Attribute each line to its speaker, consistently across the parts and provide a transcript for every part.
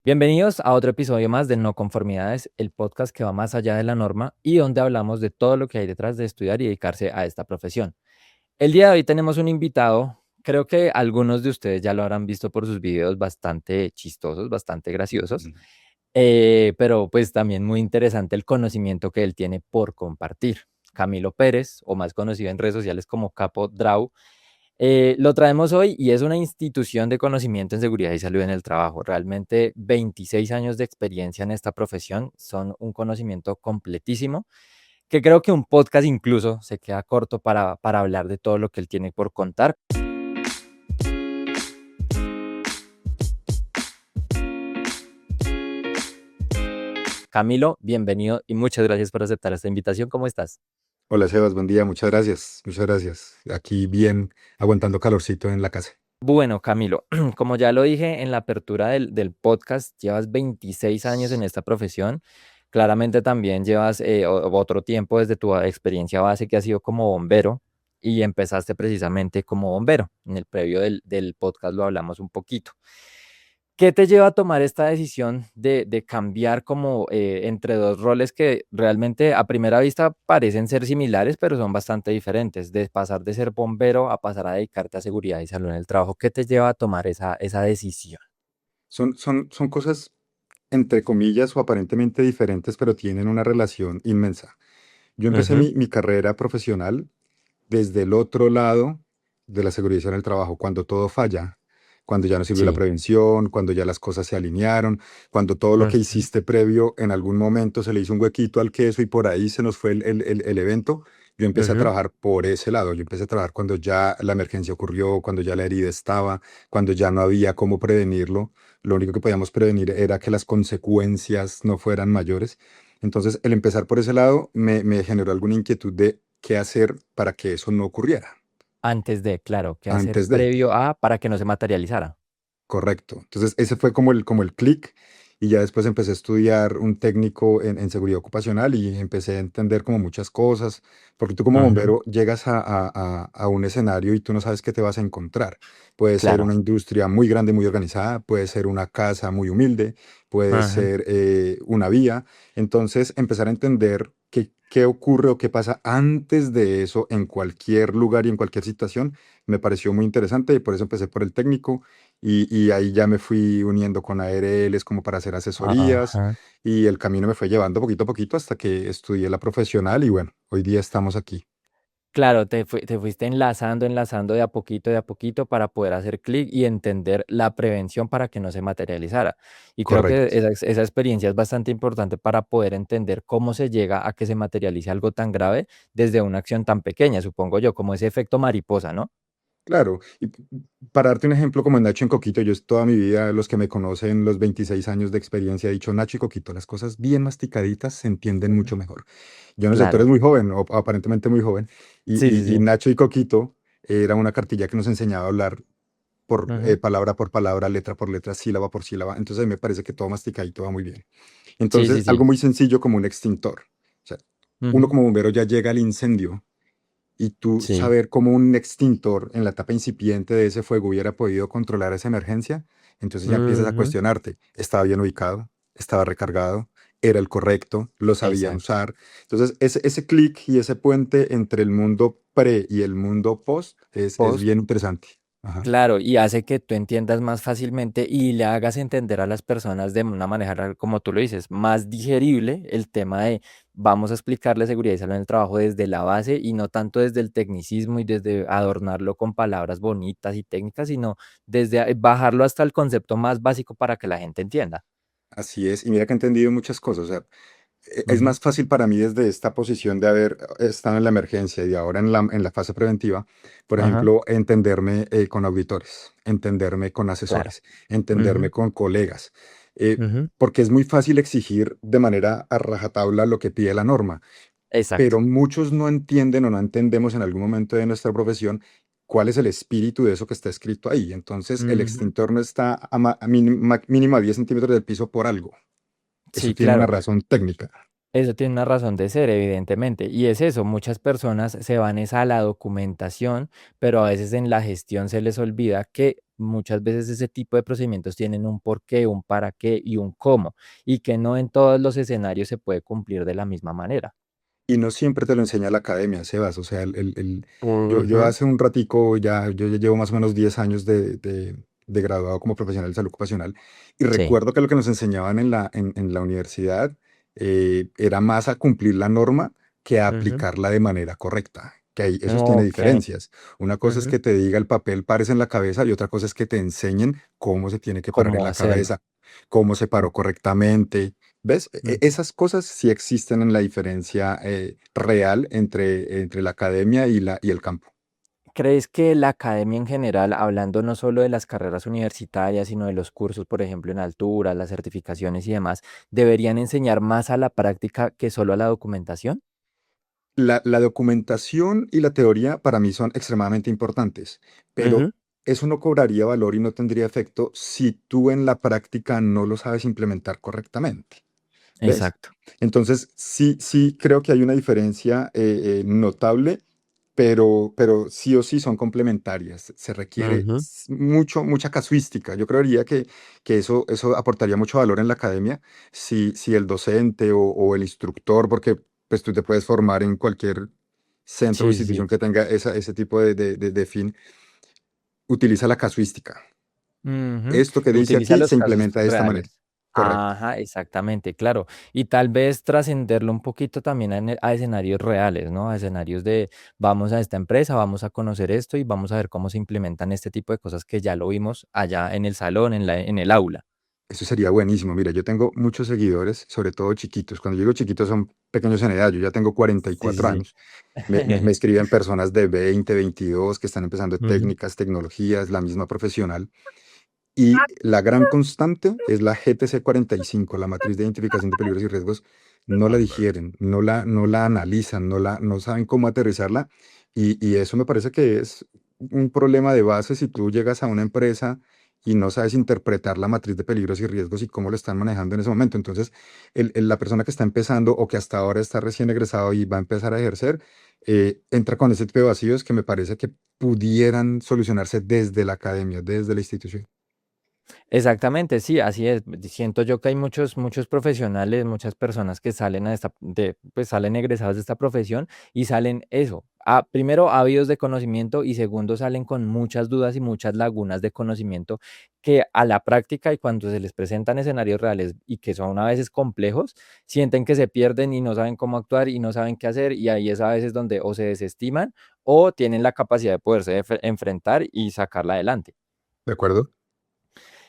Speaker 1: Bienvenidos a otro episodio más de No Conformidades, el podcast que va más allá de la norma y donde hablamos de todo lo que hay detrás de estudiar y dedicarse a esta profesión. El día de hoy tenemos un invitado, creo que algunos de ustedes ya lo habrán visto por sus videos bastante chistosos, bastante graciosos,
Speaker 2: Ujú.
Speaker 1: pero pues también muy interesante el conocimiento que él tiene por compartir. Camilo Pérez, o más conocido en redes sociales como Capo Draw, lo traemos hoy y es una institución de conocimiento en seguridad y salud en el trabajo. Realmente 26 años de experiencia en esta profesión son un conocimiento completísimo que creo que un podcast incluso se queda corto para hablar de todo lo que él tiene por contar. Camilo, bienvenido y muchas gracias por aceptar esta invitación. ¿Cómo estás?
Speaker 2: Hola Sebas, buen día, muchas gracias, muchas gracias. Aquí bien, aguantando calorcito en la casa.
Speaker 1: Bueno, Camilo, como ya lo dije en la apertura del podcast, llevas 26 años en esta profesión. Claramente también llevas otro tiempo desde tu experiencia base que ha sido como bombero y empezaste precisamente como bombero. En el previo del podcast lo hablamos un poquito. ¿Qué te lleva a tomar esta decisión de cambiar como entre dos roles que realmente a primera vista parecen ser similares, pero son bastante diferentes? De pasar de ser bombero a pasar a dedicarte a seguridad y salud en el trabajo. ¿Qué te lleva a tomar esa decisión?
Speaker 2: Son cosas entre comillas o aparentemente diferentes, pero tienen una relación inmensa. Yo empecé
Speaker 1: Ujú.
Speaker 2: mi carrera profesional desde el otro lado de la seguridad en el trabajo, cuando todo falla, cuando ya no sirvió la
Speaker 1: Sí.
Speaker 2: prevención, cuando ya las cosas se alinearon, cuando todo lo que
Speaker 1: Ujú,
Speaker 2: hiciste previo en algún momento se le hizo un huequito al queso y por ahí se nos fue el evento. Yo empecé a
Speaker 1: ujú.
Speaker 2: trabajar por ese lado, yo empecé a trabajar cuando ya la emergencia ocurrió, cuando ya la herida estaba, cuando ya no había cómo prevenirlo. Lo único que podíamos prevenir era que las consecuencias no fueran mayores. Entonces, el empezar por ese lado me generó alguna inquietud de qué hacer para que eso no ocurriera
Speaker 1: Antes de, claro, ¿qué hacer
Speaker 2: antes de.
Speaker 1: previo a para que no se materializara?
Speaker 2: Correcto. Entonces, ese fue como el clic y ya después empecé a estudiar un técnico en seguridad ocupacional y empecé a entender como muchas cosas, porque tú como
Speaker 1: Ujú,
Speaker 2: bombero llegas a un escenario y tú no sabes qué te vas a encontrar. Puede ser
Speaker 1: claro.
Speaker 2: una industria muy grande, muy organizada, puede ser una casa muy humilde, puede
Speaker 1: Ujú.
Speaker 2: ser una vía. Entonces, empezar a entender qué ocurre o qué pasa antes de eso en cualquier lugar y en cualquier situación me pareció muy interesante y por eso empecé por el técnico y ahí ya me fui uniendo con ARLs como para hacer asesorías
Speaker 1: Ajá.
Speaker 2: y el camino me fue llevando poquito a poquito hasta que estudié la profesional y bueno, hoy día estamos aquí.
Speaker 1: Claro, te fuiste enlazando de a poquito para poder hacer clic y entender la prevención para que no se materializara. Y creo que
Speaker 2: Correcto.
Speaker 1: esa experiencia es bastante importante para poder entender cómo se llega a que se materialice algo tan grave desde una acción tan pequeña, supongo yo, como ese efecto mariposa, ¿no?
Speaker 2: Claro, y para darte un ejemplo como en Nacho en Coquito, yo toda mi vida, los que me conocen, los 26 años de experiencia, he dicho Nacho y Coquito, las cosas bien masticaditas se entienden
Speaker 1: Ujú.
Speaker 2: mucho mejor. Yo no sé, tú eres
Speaker 1: Claro.
Speaker 2: muy joven, o aparentemente muy joven, y,
Speaker 1: Sí, sí,
Speaker 2: y
Speaker 1: sí.
Speaker 2: Nacho y Coquito era una cartilla que nos enseñaba a hablar
Speaker 1: Ujú.
Speaker 2: palabra por palabra, letra por letra, sílaba por sílaba. Entonces a mí me parece que todo masticadito va muy bien.
Speaker 1: Sí,
Speaker 2: Entonces,
Speaker 1: sí,
Speaker 2: algo
Speaker 1: sí.
Speaker 2: muy sencillo como un extintor. O sea, uno
Speaker 1: Ujú.
Speaker 2: como bombero ya llega al incendio y tú
Speaker 1: Sí.
Speaker 2: saber cómo un extintor en la etapa incipiente de ese fuego hubiera podido controlar esa emergencia, entonces ya empiezas a
Speaker 1: Ujú.
Speaker 2: cuestionarte, ¿estaba bien ubicado? ¿Estaba recargado? ¿Era el correcto? ¿Lo sabían
Speaker 1: Exacto.
Speaker 2: usar? Entonces, ese clic y ese puente entre el mundo pre y el mundo post es
Speaker 1: Post.
Speaker 2: bien interesante. Ajá.
Speaker 1: Claro, y hace que tú entiendas más fácilmente y le hagas entender a las personas de una manera, como tú lo dices, más digerible el tema de vamos a explicarle seguridad y salud en el trabajo desde la base y no tanto desde el tecnicismo y desde adornarlo con palabras bonitas y técnicas, sino desde bajarlo hasta el concepto más básico para que la gente entienda.
Speaker 2: Así es, y mira que he entendido muchas cosas. O sea, es
Speaker 1: Ujú.
Speaker 2: más fácil para mí desde esta posición de haber estado en la emergencia y ahora en la fase preventiva, por
Speaker 1: Ajá,
Speaker 2: ejemplo, entenderme con auditores, entenderme con
Speaker 1: claro.
Speaker 2: asesores, entenderme
Speaker 1: Ujú,
Speaker 2: con colegas,
Speaker 1: ujú.
Speaker 2: porque es muy fácil exigir de manera a rajatabla lo que pide la norma, pero
Speaker 1: Exacto.
Speaker 2: muchos no entienden o no entendemos en algún momento de nuestra profesión cuál es el espíritu de eso que está escrito ahí. Entonces, el
Speaker 1: Ujú.
Speaker 2: extintor no está mínimo a 10 centímetros del piso por algo. Eso
Speaker 1: Sí,
Speaker 2: tiene una
Speaker 1: claro.
Speaker 2: razón técnica.
Speaker 1: Eso tiene una razón de ser, evidentemente. Y es eso, muchas personas se van es a la documentación, pero a veces en la gestión se les olvida que muchas veces ese tipo de procedimientos tienen un porqué, un para qué y un cómo, y que no en todos los escenarios se puede cumplir de la misma manera.
Speaker 2: Y no siempre te lo enseña la academia, Sebas. O sea, yo
Speaker 1: Ujú.
Speaker 2: hace un ratico yo ya llevo más o menos 10 años de graduado como profesional de salud ocupacional y
Speaker 1: Sí.
Speaker 2: recuerdo que lo que nos enseñaban en la universidad era más a cumplir la norma que a
Speaker 1: Ujú.
Speaker 2: aplicarla de manera correcta. Que ahí, eso tiene
Speaker 1: Ok.
Speaker 2: diferencias. Una cosa es
Speaker 1: Ujú.
Speaker 2: que te diga el papel pares en la cabeza y otra cosa es que te enseñen cómo se tiene que parar en
Speaker 1: ¿Cómo
Speaker 2: la
Speaker 1: hacerlo?
Speaker 2: cabeza, cómo se paró
Speaker 1: Ok.
Speaker 2: correctamente. ¿Ves?
Speaker 1: Ujú.
Speaker 2: Esas cosas sí existen en la diferencia real entre la academia y el campo.
Speaker 1: ¿Crees que la academia en general, hablando no solo de las carreras universitarias, sino de los cursos, por ejemplo, en altura, las certificaciones y demás, deberían enseñar más a la práctica que solo a la documentación?
Speaker 2: La documentación y la teoría para mí son extremadamente importantes, pero
Speaker 1: Ujú.
Speaker 2: eso no cobraría valor y no tendría efecto si tú en la práctica no lo sabes implementar correctamente. ¿Ves?
Speaker 1: Exacto.
Speaker 2: Entonces, sí creo que hay una diferencia notable, pero sí o sí son complementarias. Se requiere
Speaker 1: Ujú.
Speaker 2: mucha casuística. Yo creería que eso aportaría mucho valor en la academia si el docente o el instructor, porque pues tú te puedes formar en cualquier centro o
Speaker 1: Sí, sí, sí.
Speaker 2: institución que tenga ese tipo de fin, utiliza la casuística.
Speaker 1: Ujú.
Speaker 2: Esto que dice
Speaker 1: Utiliza
Speaker 2: aquí
Speaker 1: los
Speaker 2: se
Speaker 1: casos
Speaker 2: implementa de esta manera.
Speaker 1: reales.
Speaker 2: Correcto.
Speaker 1: Ajá, exactamente, claro. Y tal vez trascenderlo un poquito también a escenarios reales, ¿no? A escenarios de vamos a esta empresa, vamos a conocer esto y vamos a ver cómo se implementan este tipo de cosas que ya lo vimos allá en el salón, en el aula.
Speaker 2: Eso sería buenísimo. Mira, yo tengo muchos seguidores, sobre todo chiquitos. Cuando digo chiquitos son pequeños en edad. Yo ya tengo cuarenta y
Speaker 1: Sí, sí,
Speaker 2: cuatro
Speaker 1: sí.
Speaker 2: años. Me escriben personas de 20, 22 que están empezando
Speaker 1: Ujú.
Speaker 2: técnicas, tecnologías, la misma profesional. Y la gran constante es la GTC 45, la matriz de identificación de peligros y riesgos. No la digieren, no la analizan, no saben cómo aterrizarla. Y eso me parece que es un problema de base si tú llegas a una empresa y no sabes interpretar la matriz de peligros y riesgos y cómo lo están manejando en ese momento. Entonces, la persona que está empezando o que hasta ahora está recién egresado y va a empezar a ejercer, entra con ese tipo de vacíos que me parece que pudieran solucionarse desde la academia, desde la institución.
Speaker 1: Exactamente, sí, así es. Siento yo que hay muchos profesionales, muchas personas que salen pues salen egresados de esta profesión y salen eso. Primero, ávidos de conocimiento y segundo, salen con muchas dudas y muchas lagunas de conocimiento que a la práctica y cuando se les presentan escenarios reales y que son a veces complejos, sienten que se pierden y no saben cómo actuar y no saben qué hacer y ahí es a veces donde o se desestiman o tienen la capacidad de poderse enfrentar y sacarla adelante.
Speaker 2: ¿De acuerdo?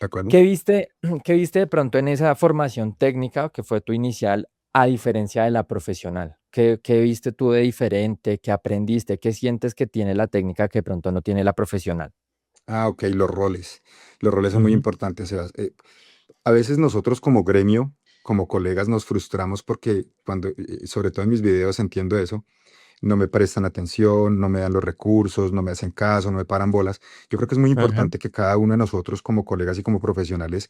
Speaker 2: ¿De acuerdo?
Speaker 1: ¿Qué viste, qué viste de pronto en esa formación técnica que fue tu inicial, a diferencia de la profesional? ¿Qué viste tú de diferente? ¿Qué aprendiste? ¿Qué sientes que tiene la técnica que de pronto no tiene la profesional?
Speaker 2: Ah, ok, los roles. Los roles son muy
Speaker 1: Ujú.
Speaker 2: importantes, Sebas. A veces nosotros como gremio, como colegas, nos frustramos porque sobre todo en mis videos entiendo eso, no me prestan atención, no me dan los recursos, no me hacen caso, no me paran bolas. Yo creo que es muy
Speaker 1: Ujú.
Speaker 2: importante que cada uno de nosotros como colegas y como profesionales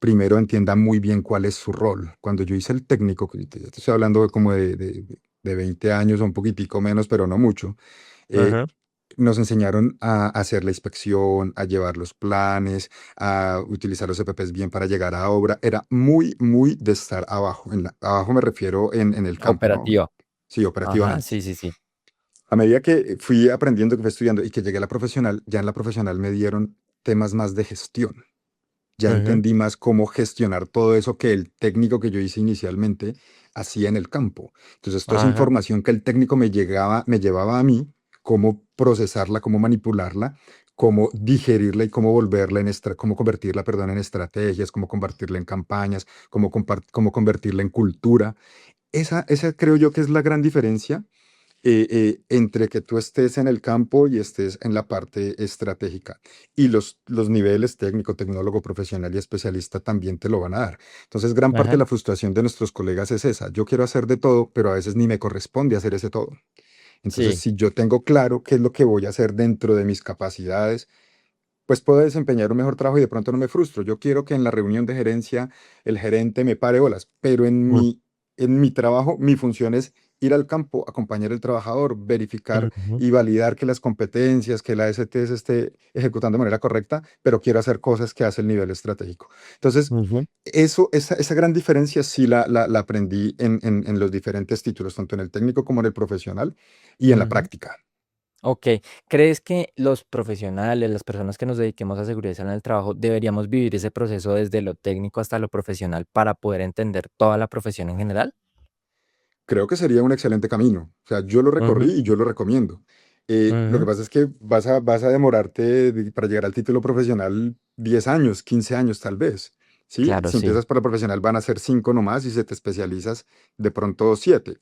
Speaker 2: primero entienda muy bien cuál es su rol. Cuando yo hice el técnico, que te estoy hablando como de 20 años o un poquitico menos, pero no mucho, eh,
Speaker 1: Ajá.
Speaker 2: nos enseñaron a hacer la inspección, a llevar los planes, a utilizar los EPPs bien para llegar a obra. Era muy de estar abajo. Abajo me refiero en el campo, ¿no?
Speaker 1: Operativa.
Speaker 2: Sí,
Speaker 1: Ajá,
Speaker 2: operativamente.
Speaker 1: sí, sí, sí.
Speaker 2: A medida que fui aprendiendo, que fui estudiando y que llegué a la profesional, ya en la profesional me dieron temas más de gestión. Ya
Speaker 1: Ujú.
Speaker 2: entendí más cómo gestionar todo eso que el técnico que yo hice inicialmente hacía en el campo. Entonces, toda esa
Speaker 1: Ajá,
Speaker 2: información que el técnico me llevaba a mí, cómo procesarla, cómo manipularla, cómo digerirla y cómo cómo convertirla, perdón, en estrategias, cómo convertirla en campañas, cómo convertirla en cultura. Esa creo yo que es la gran diferencia entre que tú estés en el campo y estés en la parte estratégica. Y los niveles técnico, tecnólogo, profesional y especialista también te lo van a dar. Entonces, gran parte de
Speaker 1: ajá.
Speaker 2: la frustración de nuestros colegas es esa. Yo quiero hacer de todo, pero a veces ni me corresponde hacer ese todo. Entonces,
Speaker 1: Sí.
Speaker 2: si yo tengo claro qué es lo que voy a hacer dentro de mis capacidades, pues puedo desempeñar un mejor trabajo y de pronto no me frustro. Yo quiero que en la reunión de gerencia el gerente me pare bolas, pero
Speaker 1: Mm.
Speaker 2: en mi trabajo mi función es ir al campo, acompañar al trabajador, verificar
Speaker 1: Ujú,
Speaker 2: y validar que las competencias, que la ST se esté ejecutando de manera correcta, pero quiero hacer cosas que hace el nivel estratégico. Entonces,
Speaker 1: ujú,
Speaker 2: esa gran diferencia sí la aprendí en los diferentes títulos, tanto en el técnico como en el profesional y en la
Speaker 1: ujú.
Speaker 2: práctica.
Speaker 1: Ok, ¿crees que los profesionales, las personas que nos dediquemos a seguridad en el trabajo, deberíamos vivir ese proceso desde lo técnico hasta lo profesional para poder entender toda la profesión en general?
Speaker 2: Creo que sería un excelente camino. O sea, yo lo recorrí
Speaker 1: Ujú,
Speaker 2: y yo lo recomiendo. Lo que
Speaker 1: ujú.
Speaker 2: pasa es que vas a demorarte para llegar al título profesional 10 años, 15 años tal vez. ¿Sí?
Speaker 1: Claro,
Speaker 2: Si
Speaker 1: sí.
Speaker 2: empiezas para profesional van a ser 5 nomás y si te especializas de pronto 7.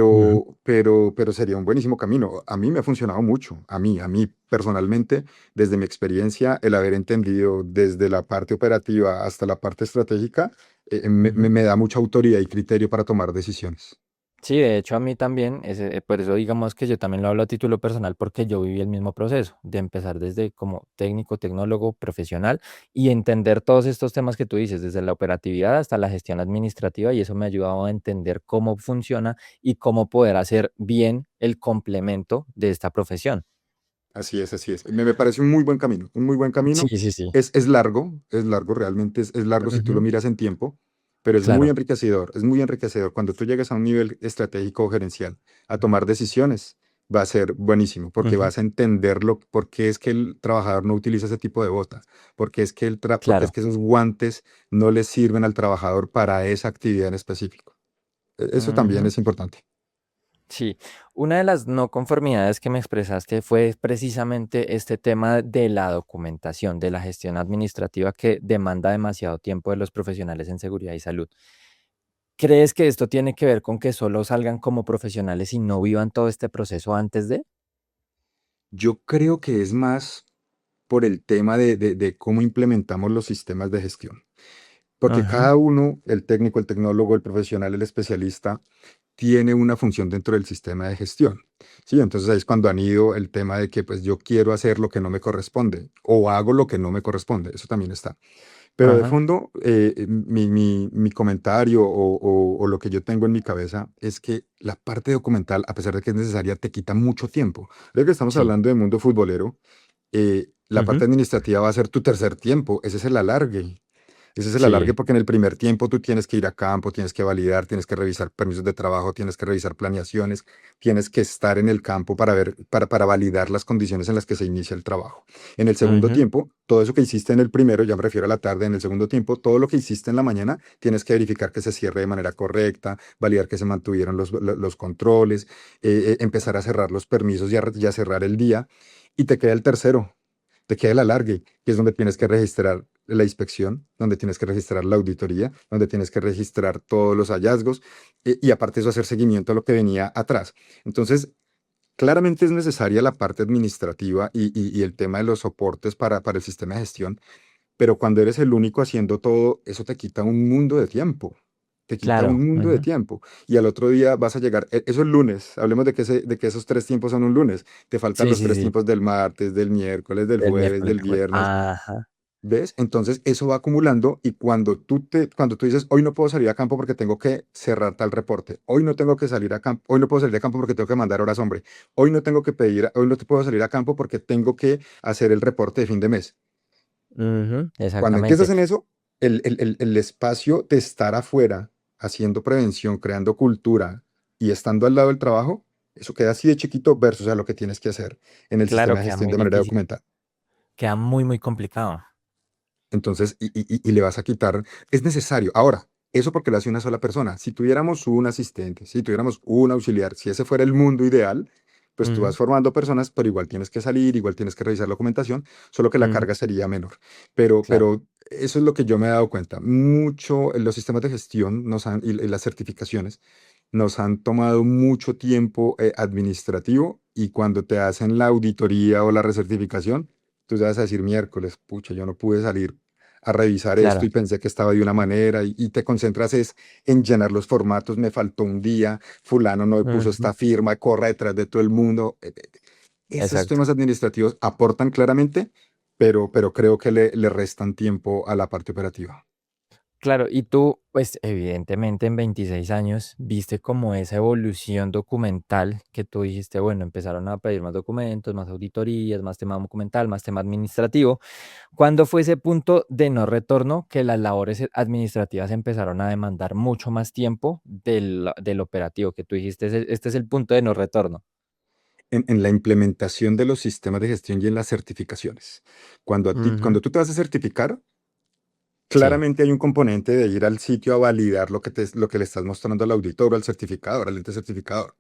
Speaker 1: Ujú,
Speaker 2: Pero sería un buenísimo camino. A mí me ha funcionado mucho. A mí personalmente, desde mi experiencia, el haber entendido desde la parte operativa hasta la parte estratégica,
Speaker 1: ujú.
Speaker 2: me da mucha autoridad y criterio para tomar decisiones.
Speaker 1: Sí, de hecho a mí también, por eso digamos que yo también lo hablo a título personal porque yo viví el mismo proceso de empezar desde como técnico, tecnólogo, profesional y entender todos estos temas que tú dices, desde la operatividad hasta la gestión administrativa y eso me ha ayudado a entender cómo funciona y cómo poder hacer bien el complemento de esta profesión.
Speaker 2: Así es, así es. Me parece un muy buen camino, un muy buen
Speaker 1: Sí,
Speaker 2: camino.
Speaker 1: sí, sí.
Speaker 2: Es largo, realmente es largo si tú lo
Speaker 1: Ujú,
Speaker 2: miras en tiempo, pero
Speaker 1: claro.
Speaker 2: es muy enriquecedor. Cuando tú llegas a un nivel estratégico o gerencial a tomar decisiones, va a ser buenísimo, porque
Speaker 1: Ujú,
Speaker 2: vas a entenderlo, por qué es que el trabajador no utiliza ese tipo de bota, porque es
Speaker 1: claro.
Speaker 2: que esos guantes no le sirven al trabajador para esa actividad en específico. Eso también
Speaker 1: Ujú.
Speaker 2: es importante.
Speaker 1: Sí, una de las no conformidades que me expresaste fue precisamente este tema de la documentación, de la gestión administrativa que demanda demasiado tiempo de los profesionales en seguridad y salud. ¿Crees que esto tiene que ver con que solo salgan como profesionales y no vivan todo este proceso antes de?
Speaker 2: Yo creo que es más por el tema de cómo implementamos los sistemas de gestión. Porque
Speaker 1: Ajá,
Speaker 2: cada uno, el técnico, el tecnólogo, el profesional, el especialista, tiene una función dentro del sistema de gestión. Sí, entonces ahí es cuando han ido el tema de que pues yo quiero hacer lo que no me corresponde o hago lo que no me corresponde. Eso también está. Pero de
Speaker 1: ajá,
Speaker 2: fondo, mi comentario o lo que yo tengo en mi cabeza es que la parte documental, a pesar de que es necesaria, te quita mucho tiempo. Creo que estamos
Speaker 1: sí.
Speaker 2: hablando del mundo futbolero. La
Speaker 1: Ujú,
Speaker 2: parte administrativa va a ser tu tercer tiempo. Ese es el alargue. Ese es el alargue
Speaker 1: sí.
Speaker 2: porque en el primer tiempo tú tienes que ir a campo, tienes que validar, tienes que revisar permisos de trabajo, tienes que revisar planeaciones, tienes que estar en el campo para ver, para validar las condiciones en las que se inicia el trabajo. En el segundo
Speaker 1: Ujú,
Speaker 2: tiempo, todo eso que hiciste en el primero, ya me refiero a la tarde, en el segundo tiempo, todo lo que hiciste en la mañana, tienes que verificar que se cierre de manera correcta, validar que se mantuvieron los controles, empezar a cerrar los permisos y a cerrar el día. Y te queda el tercero, te queda el alargue, que es donde tienes que registrar la inspección, donde tienes que registrar la auditoría, donde tienes que registrar todos los hallazgos y aparte de eso hacer seguimiento a lo que venía atrás. Entonces, claramente es necesaria la parte administrativa y el tema de los soportes para el sistema de gestión, pero cuando eres el único haciendo todo, eso te quita un mundo de tiempo. Te quita
Speaker 1: claro.
Speaker 2: un mundo de
Speaker 1: Ujú,
Speaker 2: tiempo. Y al otro día vas a llegar, eso es lunes, hablemos de que esos 3 tiempos son un lunes. Te faltan
Speaker 1: sí,
Speaker 2: los
Speaker 1: sí,
Speaker 2: tres
Speaker 1: sí.
Speaker 2: tiempos del martes, del miércoles, del
Speaker 1: El
Speaker 2: jueves,
Speaker 1: miércoles
Speaker 2: del
Speaker 1: de jueves.
Speaker 2: viernes.
Speaker 1: Ajá.
Speaker 2: ¿Ves? Entonces eso va acumulando y cuando tú dices, hoy no puedo salir a campo porque tengo que cerrar tal reporte, hoy no tengo que salir a campo, hoy no puedo salir a campo porque tengo que mandar horas hombre, hoy no te puedo salir a campo porque tengo que hacer el reporte de fin de mes.
Speaker 1: Ujú,
Speaker 2: Cuando empiezas
Speaker 1: exactamente.
Speaker 2: en eso, el espacio de estar afuera, haciendo prevención, creando cultura y estando al lado del trabajo, eso queda así de chiquito versus a lo que tienes que hacer en el
Speaker 1: Claro,
Speaker 2: sistema de
Speaker 1: queda
Speaker 2: gestión
Speaker 1: muy
Speaker 2: de manera
Speaker 1: difícil.
Speaker 2: documental.
Speaker 1: Queda muy, muy complicado.
Speaker 2: Entonces, y le vas a quitar, es necesario. Ahora, eso porque lo hace una sola persona. Si tuviéramos un asistente, si tuviéramos un auxiliar, si ese fuera el mundo ideal, pues tú
Speaker 1: Ujú,
Speaker 2: vas formando personas, pero igual tienes que salir, igual tienes que revisar la documentación, solo que la
Speaker 1: ujú,
Speaker 2: carga sería menor. Pero,
Speaker 1: claro.
Speaker 2: pero eso es lo que yo me he dado cuenta. Mucho, los sistemas de gestión y las certificaciones nos han tomado mucho tiempo administrativo y cuando te hacen la auditoría o la recertificación, tú te vas a decir miércoles, pucha, yo no pude salir a revisar esto
Speaker 1: Claro.
Speaker 2: y pensé que estaba de una manera y te concentras es en llenar los formatos, me faltó un día, fulano no me puso
Speaker 1: Ujú,
Speaker 2: esta firma, corre detrás de todo el mundo. Esos
Speaker 1: exacto.
Speaker 2: temas administrativos aportan claramente, pero creo que le restan tiempo a la parte operativa.
Speaker 1: Claro, y tú, pues evidentemente en 26 años viste como esa evolución documental que tú dijiste, bueno, empezaron a pedir más documentos, más auditorías, más tema documental, más tema administrativo. ¿Cuándo fue ese punto de no retorno que las labores administrativas empezaron a demandar mucho más tiempo del operativo que tú dijiste, este es el punto de no retorno"?
Speaker 2: En la implementación de los sistemas de gestión y en las certificaciones.
Speaker 1: Ujú.
Speaker 2: Cuando tú te vas a certificar,
Speaker 1: Sí.
Speaker 2: claramente hay un componente de ir al sitio a validar lo que le estás mostrando al auditor o al certificador, al ente certificador.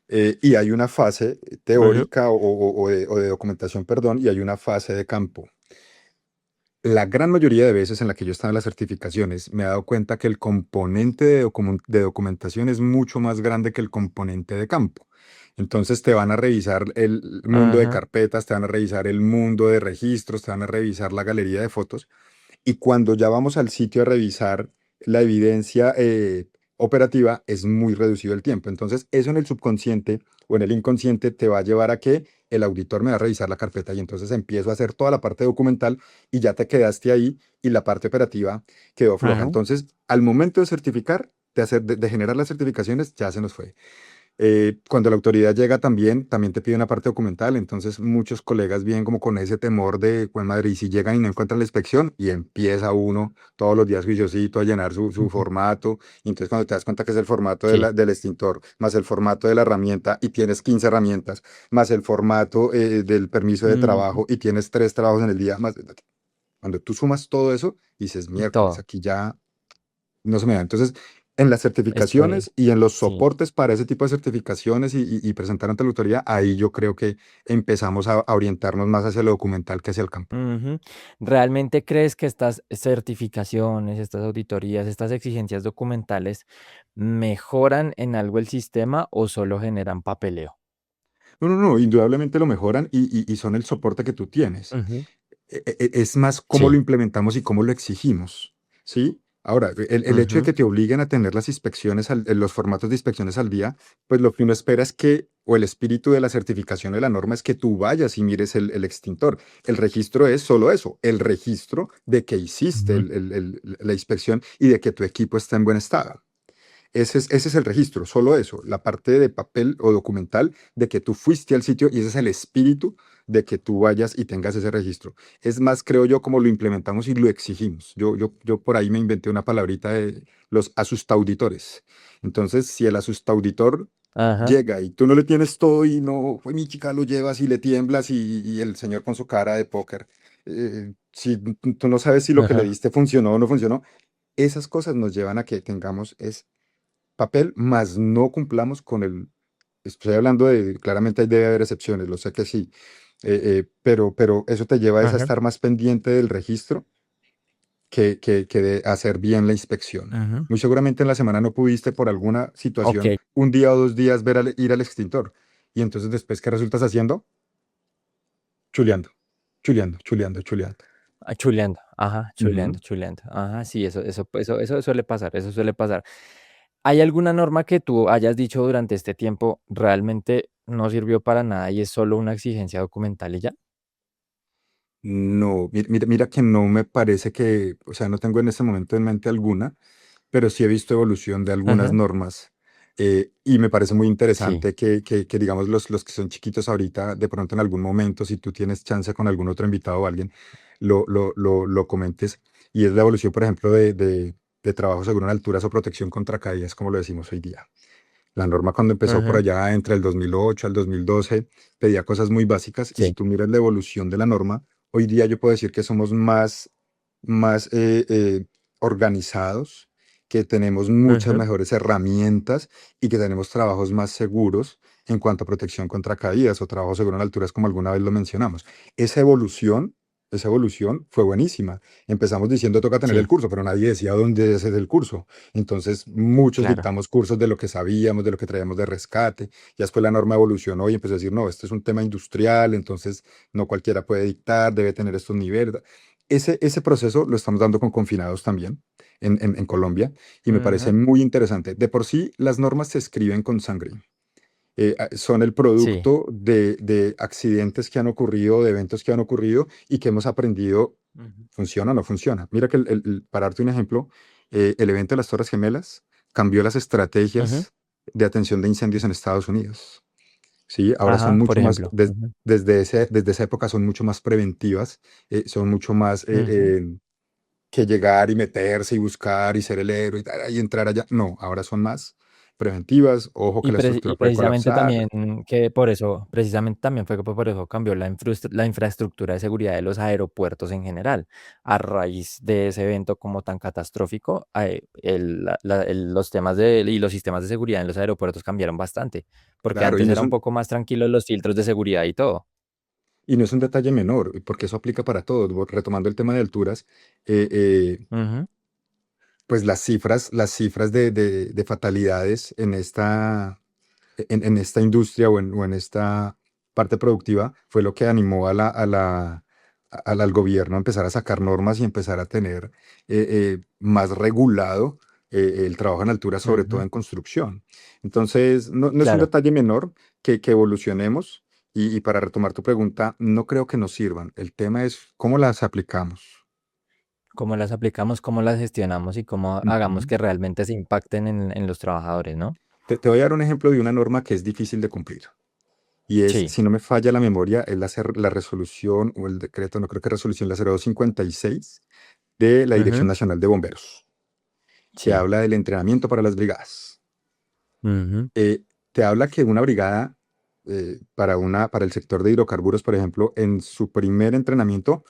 Speaker 2: Y hay una fase
Speaker 1: Ujú.
Speaker 2: teórica o de documentación, perdón, y hay una fase de campo. La gran mayoría de veces en la que yo estaba en las certificaciones, me he dado cuenta que el componente de documentación es mucho más grande que el componente de campo. Entonces te van a revisar el mundo de
Speaker 1: Ajá.
Speaker 2: carpetas, te van a revisar el mundo de registros, te van a revisar la galería de fotos. Y cuando ya vamos al sitio a revisar la evidencia operativa, es muy reducido el tiempo. Entonces, eso en el subconsciente o en el inconsciente te va a llevar a que el auditor me va a revisar la carpeta y entonces empiezo a hacer toda la parte documental y ya te quedaste ahí y la parte operativa quedó floja.
Speaker 1: Ajá.
Speaker 2: Entonces, al momento de certificar, de generar las certificaciones, ya se nos fue. Cuando la autoridad llega también te pide una parte documental, entonces muchos colegas vienen como con ese temor de, pues madre, y si llegan y no encuentran la inspección, y empieza uno todos los días juiciosito a llenar su
Speaker 1: Ujú.
Speaker 2: formato, y entonces cuando te das cuenta que es el formato
Speaker 1: Sí.
Speaker 2: del extintor, más el formato de la herramienta, y tienes 15 herramientas, más el formato del permiso de
Speaker 1: Ujú.
Speaker 2: trabajo, y tienes 3 trabajos en el día, más, cuando tú sumas todo eso, dices, miércoles,
Speaker 1: Todo.
Speaker 2: aquí ya no se me da. Entonces, en las
Speaker 1: Estoy,
Speaker 2: certificaciones y en los
Speaker 1: sí.
Speaker 2: soportes para ese tipo de certificaciones y presentar ante la autoridad, ahí yo creo que empezamos a orientarnos más hacia lo documental que hacia el campo.
Speaker 1: Ujú. ¿Realmente crees que estas certificaciones, estas auditorías, estas exigencias documentales mejoran en algo el sistema o solo generan papeleo?
Speaker 2: No, no, no, indudablemente lo mejoran y son el soporte que tú tienes.
Speaker 1: Ujú.
Speaker 2: Es más cómo lo
Speaker 1: Sí.
Speaker 2: implementamos y cómo lo exigimos, ¿sí? Ahora, el hecho de
Speaker 1: Ujú.
Speaker 2: que te obliguen a tener las inspecciones, los formatos de inspecciones al día, pues lo que uno espera es que, o el espíritu de la certificación de la norma es que tú vayas y mires el extintor. El registro es solo eso, el registro de que hiciste
Speaker 1: Ujú.
Speaker 2: la inspección y de que tu equipo está en buen estado. Ese es el registro, solo eso, la parte de papel o documental de que tú fuiste al sitio y ese es el espíritu de que tú vayas y tengas ese registro. Es más, creo yo, como lo implementamos y lo exigimos. Yo por ahí me inventé una palabrita de los asustauditores. Entonces, si el asustauditor
Speaker 1: Ajá.
Speaker 2: llega y tú no le tienes todo y no, fue mi chica, lo llevas y le tiemblas y el señor con su cara de póker, si tú no sabes si lo que le
Speaker 1: Ajá.
Speaker 2: diste funcionó o no funcionó, esas cosas nos llevan a que tengamos es papel, más no cumplamos con el, estoy hablando de, claramente ahí debe haber excepciones, lo sé que sí, pero eso te lleva es a
Speaker 1: Ajá.
Speaker 2: estar más pendiente del registro que de hacer bien la inspección.
Speaker 1: Ujú.
Speaker 2: Muy seguramente en la semana no pudiste por alguna situación
Speaker 1: Ok.
Speaker 2: un día o 2 días ir al extintor. Y entonces después, ¿qué resultas haciendo? Chuleando, chuleando, chuleando, chuleando.
Speaker 1: Ah, chuleando. Ajá.
Speaker 2: Ujú.
Speaker 1: Chuleando, chuleando. Ajá. Sí, eso suele pasar. Eso suele pasar. ¿Hay alguna norma que tú hayas dicho durante este tiempo realmente no sirvió para nada y es solo una exigencia documental y ya?
Speaker 2: No, mira que no me parece que, o sea, no tengo en este momento en mente alguna, pero sí he visto evolución de algunas
Speaker 1: Ajá.
Speaker 2: normas y me parece muy
Speaker 1: Sí.
Speaker 2: interesante que digamos, los que son chiquitos ahorita, de pronto en algún momento, si tú tienes chance con algún otro invitado o alguien, lo comentes. Y es la evolución, por ejemplo, de trabajo seguro en alturas o protección contra caídas, como lo decimos hoy día. La norma cuando empezó por
Speaker 1: Ajá.
Speaker 2: allá entre el 2008 al 2012 pedía cosas muy básicas y si
Speaker 1: Sí.
Speaker 2: tú miras la evolución de la norma, hoy día yo puedo decir que somos más organizados, que tenemos muchas
Speaker 1: Ajá.
Speaker 2: mejores herramientas y que tenemos trabajos más seguros en cuanto a protección contra caídas o trabajo seguro en alturas, como alguna vez lo mencionamos. Esa evolución, esa evolución fue buenísima. Empezamos diciendo toca tener el
Speaker 1: Sí.
Speaker 2: curso, pero nadie decía dónde hacer el curso. Entonces, muchos
Speaker 1: Claro.
Speaker 2: dictamos cursos de lo que sabíamos, de lo que traíamos de rescate. Ya después la norma evolucionó y empezó a decir, no, este es un tema industrial, entonces no cualquiera puede dictar, debe tener estos niveles. Ese proceso lo estamos dando con confinados también en Colombia y me parece
Speaker 1: Ajá.
Speaker 2: muy interesante. De por sí, las normas se escriben con sangre. Son el
Speaker 1: Sí.
Speaker 2: producto de accidentes que han ocurrido, de eventos que han ocurrido y que hemos aprendido
Speaker 1: Ujú,
Speaker 2: ¿Funciona o no funciona? Mira que, para darte un ejemplo, el evento de las Torres Gemelas cambió las
Speaker 1: ujú.
Speaker 2: estrategias de atención de incendios en Estados Unidos. ¿Sí? Ahora son
Speaker 1: Ajá, por
Speaker 2: mucho más,
Speaker 1: ejemplo. Ujú,
Speaker 2: desde esa época son mucho más preventivas, son mucho más
Speaker 1: ujú.
Speaker 2: que llegar y meterse y buscar y ser el héroe y entrar allá. No, ahora son más preventivas. Ojo que la
Speaker 1: Y
Speaker 2: estructura puede
Speaker 1: precisamente
Speaker 2: colapsar.
Speaker 1: también que por eso, precisamente también fue que por eso cambió la infraestructura de seguridad de los aeropuertos en general. A raíz de ese evento como tan catastrófico, los temas y los sistemas de seguridad en los aeropuertos cambiaron bastante, porque
Speaker 2: Claro,
Speaker 1: antes era un poco más tranquilo los filtros de seguridad y todo.
Speaker 2: y no es un detalle menor, porque eso aplica para todos. Retomando el tema de alturas, eh, eh,
Speaker 1: Ujú,
Speaker 2: pues las cifras de fatalidades en esta industria o en esta parte productiva fue lo que animó al gobierno a empezar a sacar normas y empezar a tener más regulado el trabajo en altura, sobre todo
Speaker 1: ujú.
Speaker 2: en construcción. Entonces, no es un
Speaker 1: Claro,
Speaker 2: detalle menor que evolucionemos. Y para retomar tu pregunta, no creo que nos sirvan. El tema es cómo las aplicamos.
Speaker 1: cómo las aplicamos, cómo las gestionamos y cómo hagamos
Speaker 2: Ujú.
Speaker 1: que realmente se impacten en los trabajadores, ¿no?
Speaker 2: Te voy a dar un ejemplo de una norma que es difícil de cumplir. Y es,
Speaker 1: Sí.
Speaker 2: si no me falla la memoria, es la resolución o el decreto, no creo que resolución, la 0256 de la Dirección
Speaker 1: Ujú,
Speaker 2: Nacional de Bomberos, que
Speaker 1: sí.
Speaker 2: habla del entrenamiento para las brigadas.
Speaker 1: Ujú,
Speaker 2: Eh, Te habla que una brigada, para el sector de hidrocarburos, por ejemplo, en su primer entrenamiento,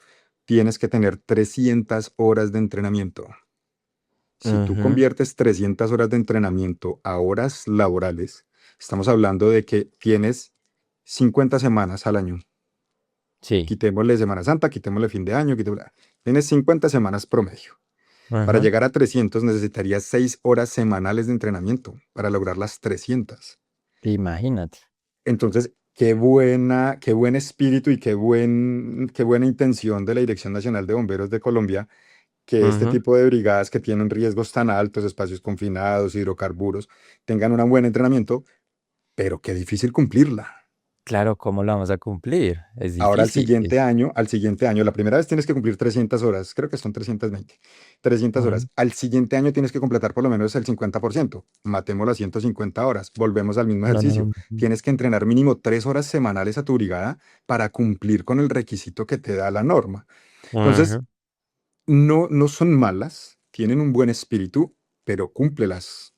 Speaker 2: tienes que tener 300 horas de entrenamiento. Si tú
Speaker 1: ujú.
Speaker 2: conviertes 300 horas de entrenamiento a horas laborales, estamos hablando de que tienes 50 semanas al año.
Speaker 1: Sí.
Speaker 2: Quitémosle Semana Santa, quitémosle fin de año, tienes 50 semanas promedio. Para
Speaker 1: Ajá.
Speaker 2: llegar a 300 necesitarías 6 horas semanales de entrenamiento para lograr las 300.
Speaker 1: Imagínate.
Speaker 2: Entonces, qué buen espíritu y qué buena intención de la Dirección Nacional de Bomberos de Colombia, que este
Speaker 1: Ujú.
Speaker 2: tipo de brigadas que tienen riesgos tan altos, espacios confinados, hidrocarburos, tengan un buen entrenamiento, pero qué difícil cumplirla.
Speaker 1: Claro, ¿cómo lo vamos a cumplir? Es
Speaker 2: Ahora
Speaker 1: difícil.
Speaker 2: al siguiente año, la primera vez tienes que cumplir 300 horas, creo que son 320, 300
Speaker 1: Ujú,
Speaker 2: horas. Al siguiente año tienes que completar por lo menos el 50%. Matémoslo a 150 horas. Volvemos al mismo
Speaker 1: no, no,
Speaker 2: ejercicio.
Speaker 1: no,
Speaker 2: Tienes que entrenar mínimo 3 horas semanales a tu brigada para cumplir con el requisito que te da la norma. Entonces,
Speaker 1: ujú.
Speaker 2: no son malas, tienen un buen espíritu, pero cúmplelas.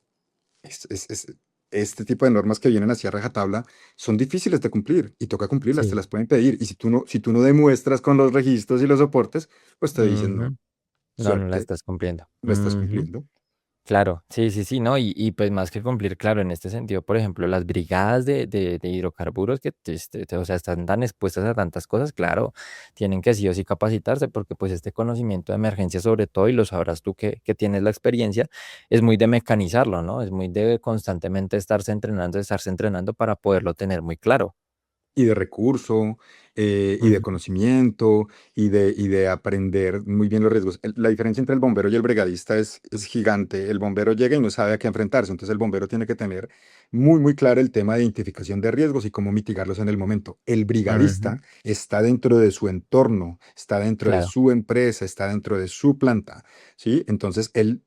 Speaker 2: Este tipo de normas que vienen hacia rajatabla son difíciles de cumplir y toca cumplirlas, te
Speaker 1: Sí.
Speaker 2: las pueden pedir. Y si tú no demuestras con los registros y los soportes, pues te dicen no,
Speaker 1: Ujú. No, no la
Speaker 2: suerte,
Speaker 1: estás cumpliendo.
Speaker 2: no estás
Speaker 1: Ujú.
Speaker 2: cumpliendo.
Speaker 1: Claro, sí, sí, sí, ¿no? Y pues más que cumplir, claro, en este sentido, por ejemplo, las brigadas de hidrocarburos que, o sea, están tan expuestas a tantas cosas, claro, tienen que sí o sí capacitarse porque pues este conocimiento de emergencia sobre todo, y lo sabrás tú que tienes la experiencia, es muy de mecanizarlo, ¿no? Es muy de constantemente estarse entrenando para poderlo tener muy claro.
Speaker 2: Y de recurso, y de
Speaker 1: Ujú,
Speaker 2: conocimiento, y de aprender muy bien los riesgos. La diferencia entre el bombero y el brigadista es gigante. El bombero llega y no sabe a qué enfrentarse, entonces el bombero tiene que tener muy, muy claro el tema de identificación de riesgos y cómo mitigarlos en el momento. El
Speaker 1: ujú,
Speaker 2: brigadista está dentro de su entorno, está dentro de
Speaker 1: claro,
Speaker 2: su empresa, está dentro de su planta, ¿sí? Entonces él,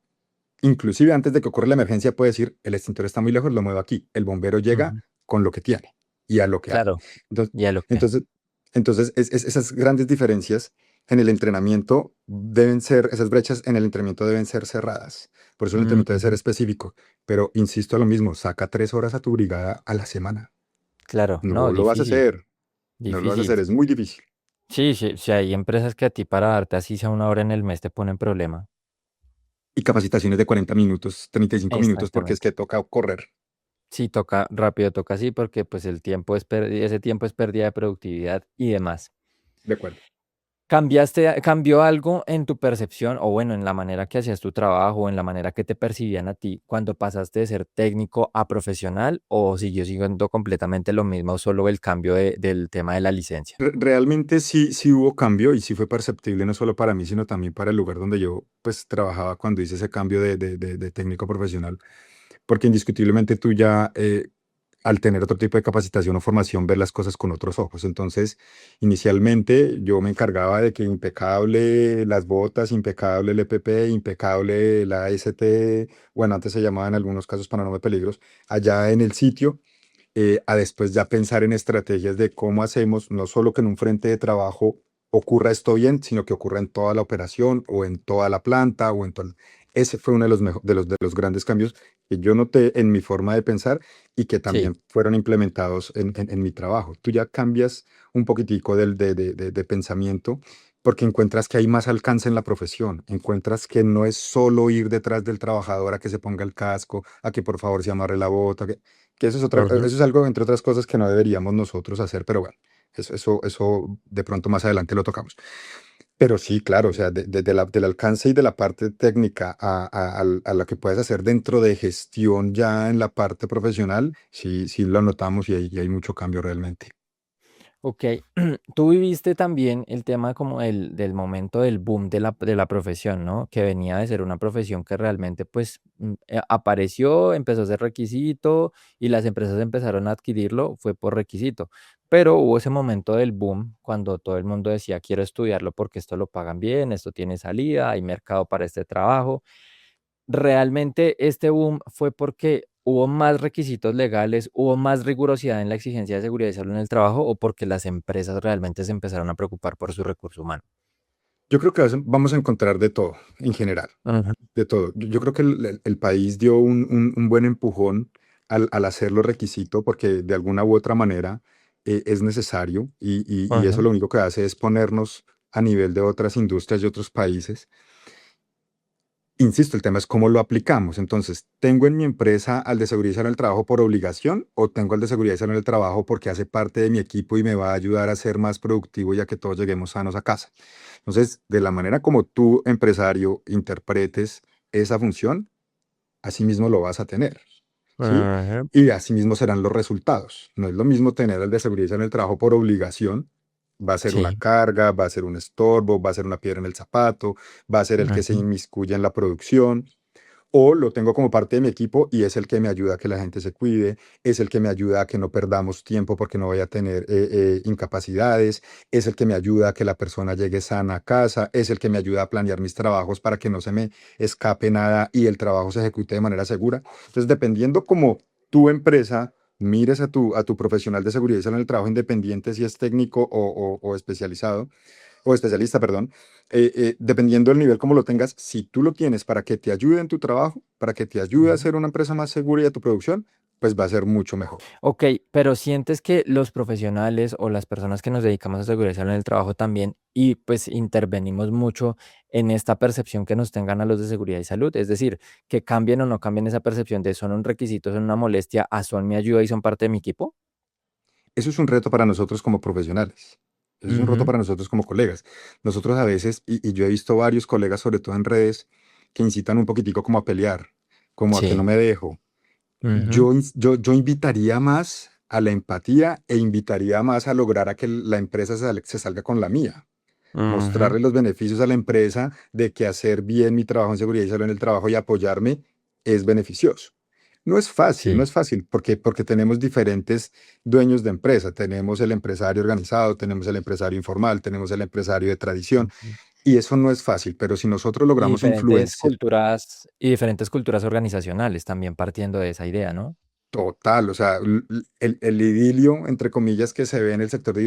Speaker 2: inclusive antes de que ocurra la emergencia, puede decir, el extintor está muy lejos, lo muevo aquí. El bombero llega
Speaker 1: ujú,
Speaker 2: con lo que tiene y a lo que hay.
Speaker 1: claro,
Speaker 2: Entonces,
Speaker 1: ya lo que.
Speaker 2: entonces, entonces, esas grandes diferencias en el entrenamiento esas brechas en el entrenamiento deben ser cerradas. Por eso el entrenamiento debe ser
Speaker 1: Ujú,
Speaker 2: específico. Pero insisto a lo mismo, saca 3 horas a tu brigada a la semana.
Speaker 1: claro, no,
Speaker 2: No lo vas a
Speaker 1: difícil,
Speaker 2: hacer, no lo vas a
Speaker 1: difícil.
Speaker 2: hacer, es muy difícil.
Speaker 1: Sí, sí, sí, hay empresas que a ti para darte así sea una hora en el mes te ponen problema.
Speaker 2: Y capacitaciones de 40 minutos, 35 minutos, porque es
Speaker 1: Exactamente.
Speaker 2: que toca correr.
Speaker 1: Sí, toca rápido, toca así, porque pues el tiempo ese tiempo es pérdida de productividad y demás.
Speaker 2: De acuerdo.
Speaker 1: ¿Cambió algo en tu percepción o bueno, en la manera que hacías tu trabajo o en la manera que te percibían a ti cuando pasaste de ser técnico a profesional o siguió siendo completamente lo mismo, solo el cambio del tema de la licencia?
Speaker 2: Realmente sí, sí hubo cambio y sí fue perceptible no solo para mí, sino también para el lugar donde yo pues trabajaba cuando hice ese cambio de técnico profesional, porque indiscutiblemente tú ya al tener otro tipo de capacitación o formación, ver las cosas con otros ojos. Entonces, inicialmente yo me encargaba de que impecable las botas, impecable el EPP, impecable la ST, bueno, antes se llamaba en algunos casos panorama de peligros, allá en el sitio, a después ya pensar en estrategias de cómo hacemos, no solo que en un frente de trabajo ocurra esto bien, sino que ocurra en toda la operación o en toda la planta o en todo. Ese fue uno de los, de los grandes cambios que yo noté en mi forma de pensar y que
Speaker 1: Sí,
Speaker 2: también fueron implementados en mi trabajo. Tú ya cambias un poquitico de pensamiento porque encuentras que hay más alcance en la profesión, encuentras que no es solo ir detrás del trabajador a que se ponga el casco, a que por favor se amarre la bota, que eso es otra, eso
Speaker 1: ujú.
Speaker 2: es algo, entre otras cosas, que no deberíamos nosotros hacer, pero bueno, eso de pronto más adelante lo tocamos. Pero sí, claro, o sea, del alcance y de la parte técnica a la que puedes hacer dentro de gestión ya en la parte profesional, sí, sí lo notamos y hay mucho cambio realmente.
Speaker 1: Ok, tú viviste también el tema como del momento del boom de la profesión, ¿no? Que venía de ser una profesión que realmente pues apareció, empezó a ser requisito y las empresas empezaron a adquirirlo, fue por requisito. Pero hubo ese momento del boom cuando todo el mundo decía, quiero estudiarlo porque esto lo pagan bien, esto tiene salida, hay mercado para este trabajo. ¿Realmente este boom fue porque hubo más requisitos legales, hubo más rigurosidad en la exigencia de seguridad y salud en el trabajo o porque las empresas realmente se empezaron a preocupar por su recurso humano?
Speaker 2: Yo creo que vamos a encontrar de todo, en general,
Speaker 1: Ujú.
Speaker 2: de todo. Yo creo que el país dio un buen empujón al hacerlo requisito porque de alguna u otra manera es necesario y eso
Speaker 1: Ujú.
Speaker 2: lo único que hace es ponernos a nivel de otras industrias y otros países. Insisto, el tema es cómo lo aplicamos. Entonces, ¿tengo en mi empresa al de seguridad y salud en el trabajo por obligación o tengo al de seguridad y salud en el trabajo porque hace parte de mi equipo y me va a ayudar a ser más productivo ya que todos lleguemos sanos a casa? Entonces, de la manera como tú, empresario, interpretes esa función, así mismo lo vas a tener, ¿sí?
Speaker 1: Ujú.
Speaker 2: Y así mismo serán los resultados. No es lo mismo tener al de seguridad y salud en el trabajo por obligación. Va a ser una
Speaker 1: Sí.
Speaker 2: carga, va a ser un estorbo, va a ser una piedra en el zapato, va a ser el que se
Speaker 1: Ujú.
Speaker 2: inmiscuya en la producción, o lo tengo como parte de mi equipo y es el que me ayuda a que la gente se cuide, es el que me ayuda a que no perdamos tiempo porque no voy a tener incapacidades, es el que me ayuda a que la persona llegue sana a casa, es el que me ayuda a planear mis trabajos para que no se me escape nada y el trabajo se ejecute de manera segura. Entonces, dependiendo como tu empresa mires a tu profesional de seguridad y salud en el trabajo independiente, si es técnico o especializado, o especialista, perdón, dependiendo del nivel como lo tengas, si tú lo tienes para que te ayude en tu trabajo, para que te ayude a
Speaker 1: Ujú.
Speaker 2: ser una empresa más segura y a tu producción, pues va a ser mucho mejor.
Speaker 1: Ok, pero sientes que los profesionales o las personas que nos dedicamos a seguridad y salud en el trabajo también y pues intervenimos mucho en esta percepción que nos tengan a los de seguridad y salud, es decir, que cambien o no cambien esa percepción de son un requisito, son una molestia, a son mi ayuda y son parte de mi equipo.
Speaker 2: Eso es un reto para nosotros como profesionales. Eso es un reto
Speaker 1: Ujú.
Speaker 2: para nosotros como colegas. Nosotros a veces, y yo he visto varios colegas, sobre todo en redes, que incitan un poquitico como a pelear, como a que no
Speaker 1: Sí.
Speaker 2: me dejo.
Speaker 1: Ujú.
Speaker 2: Yo invitaría más a la empatía e invitaría más a lograr a que la empresa se salga con la mía.
Speaker 1: Ujú.
Speaker 2: Mostrarle los beneficios a la empresa de que hacer bien mi trabajo en seguridad y salud en el trabajo y apoyarme es beneficioso. No es fácil, no
Speaker 1: Sí.
Speaker 2: es fácil, porque tenemos diferentes dueños de empresa. Tenemos el empresario organizado, tenemos el empresario informal, tenemos el empresario de tradición,
Speaker 1: Ujú.
Speaker 2: y eso no es fácil, pero si nosotros logramos influenciar.
Speaker 1: Y diferentes culturas organizacionales también partiendo de esa idea, ¿no?
Speaker 2: Total, o sea, el idilio, entre comillas, que se ve en el sector de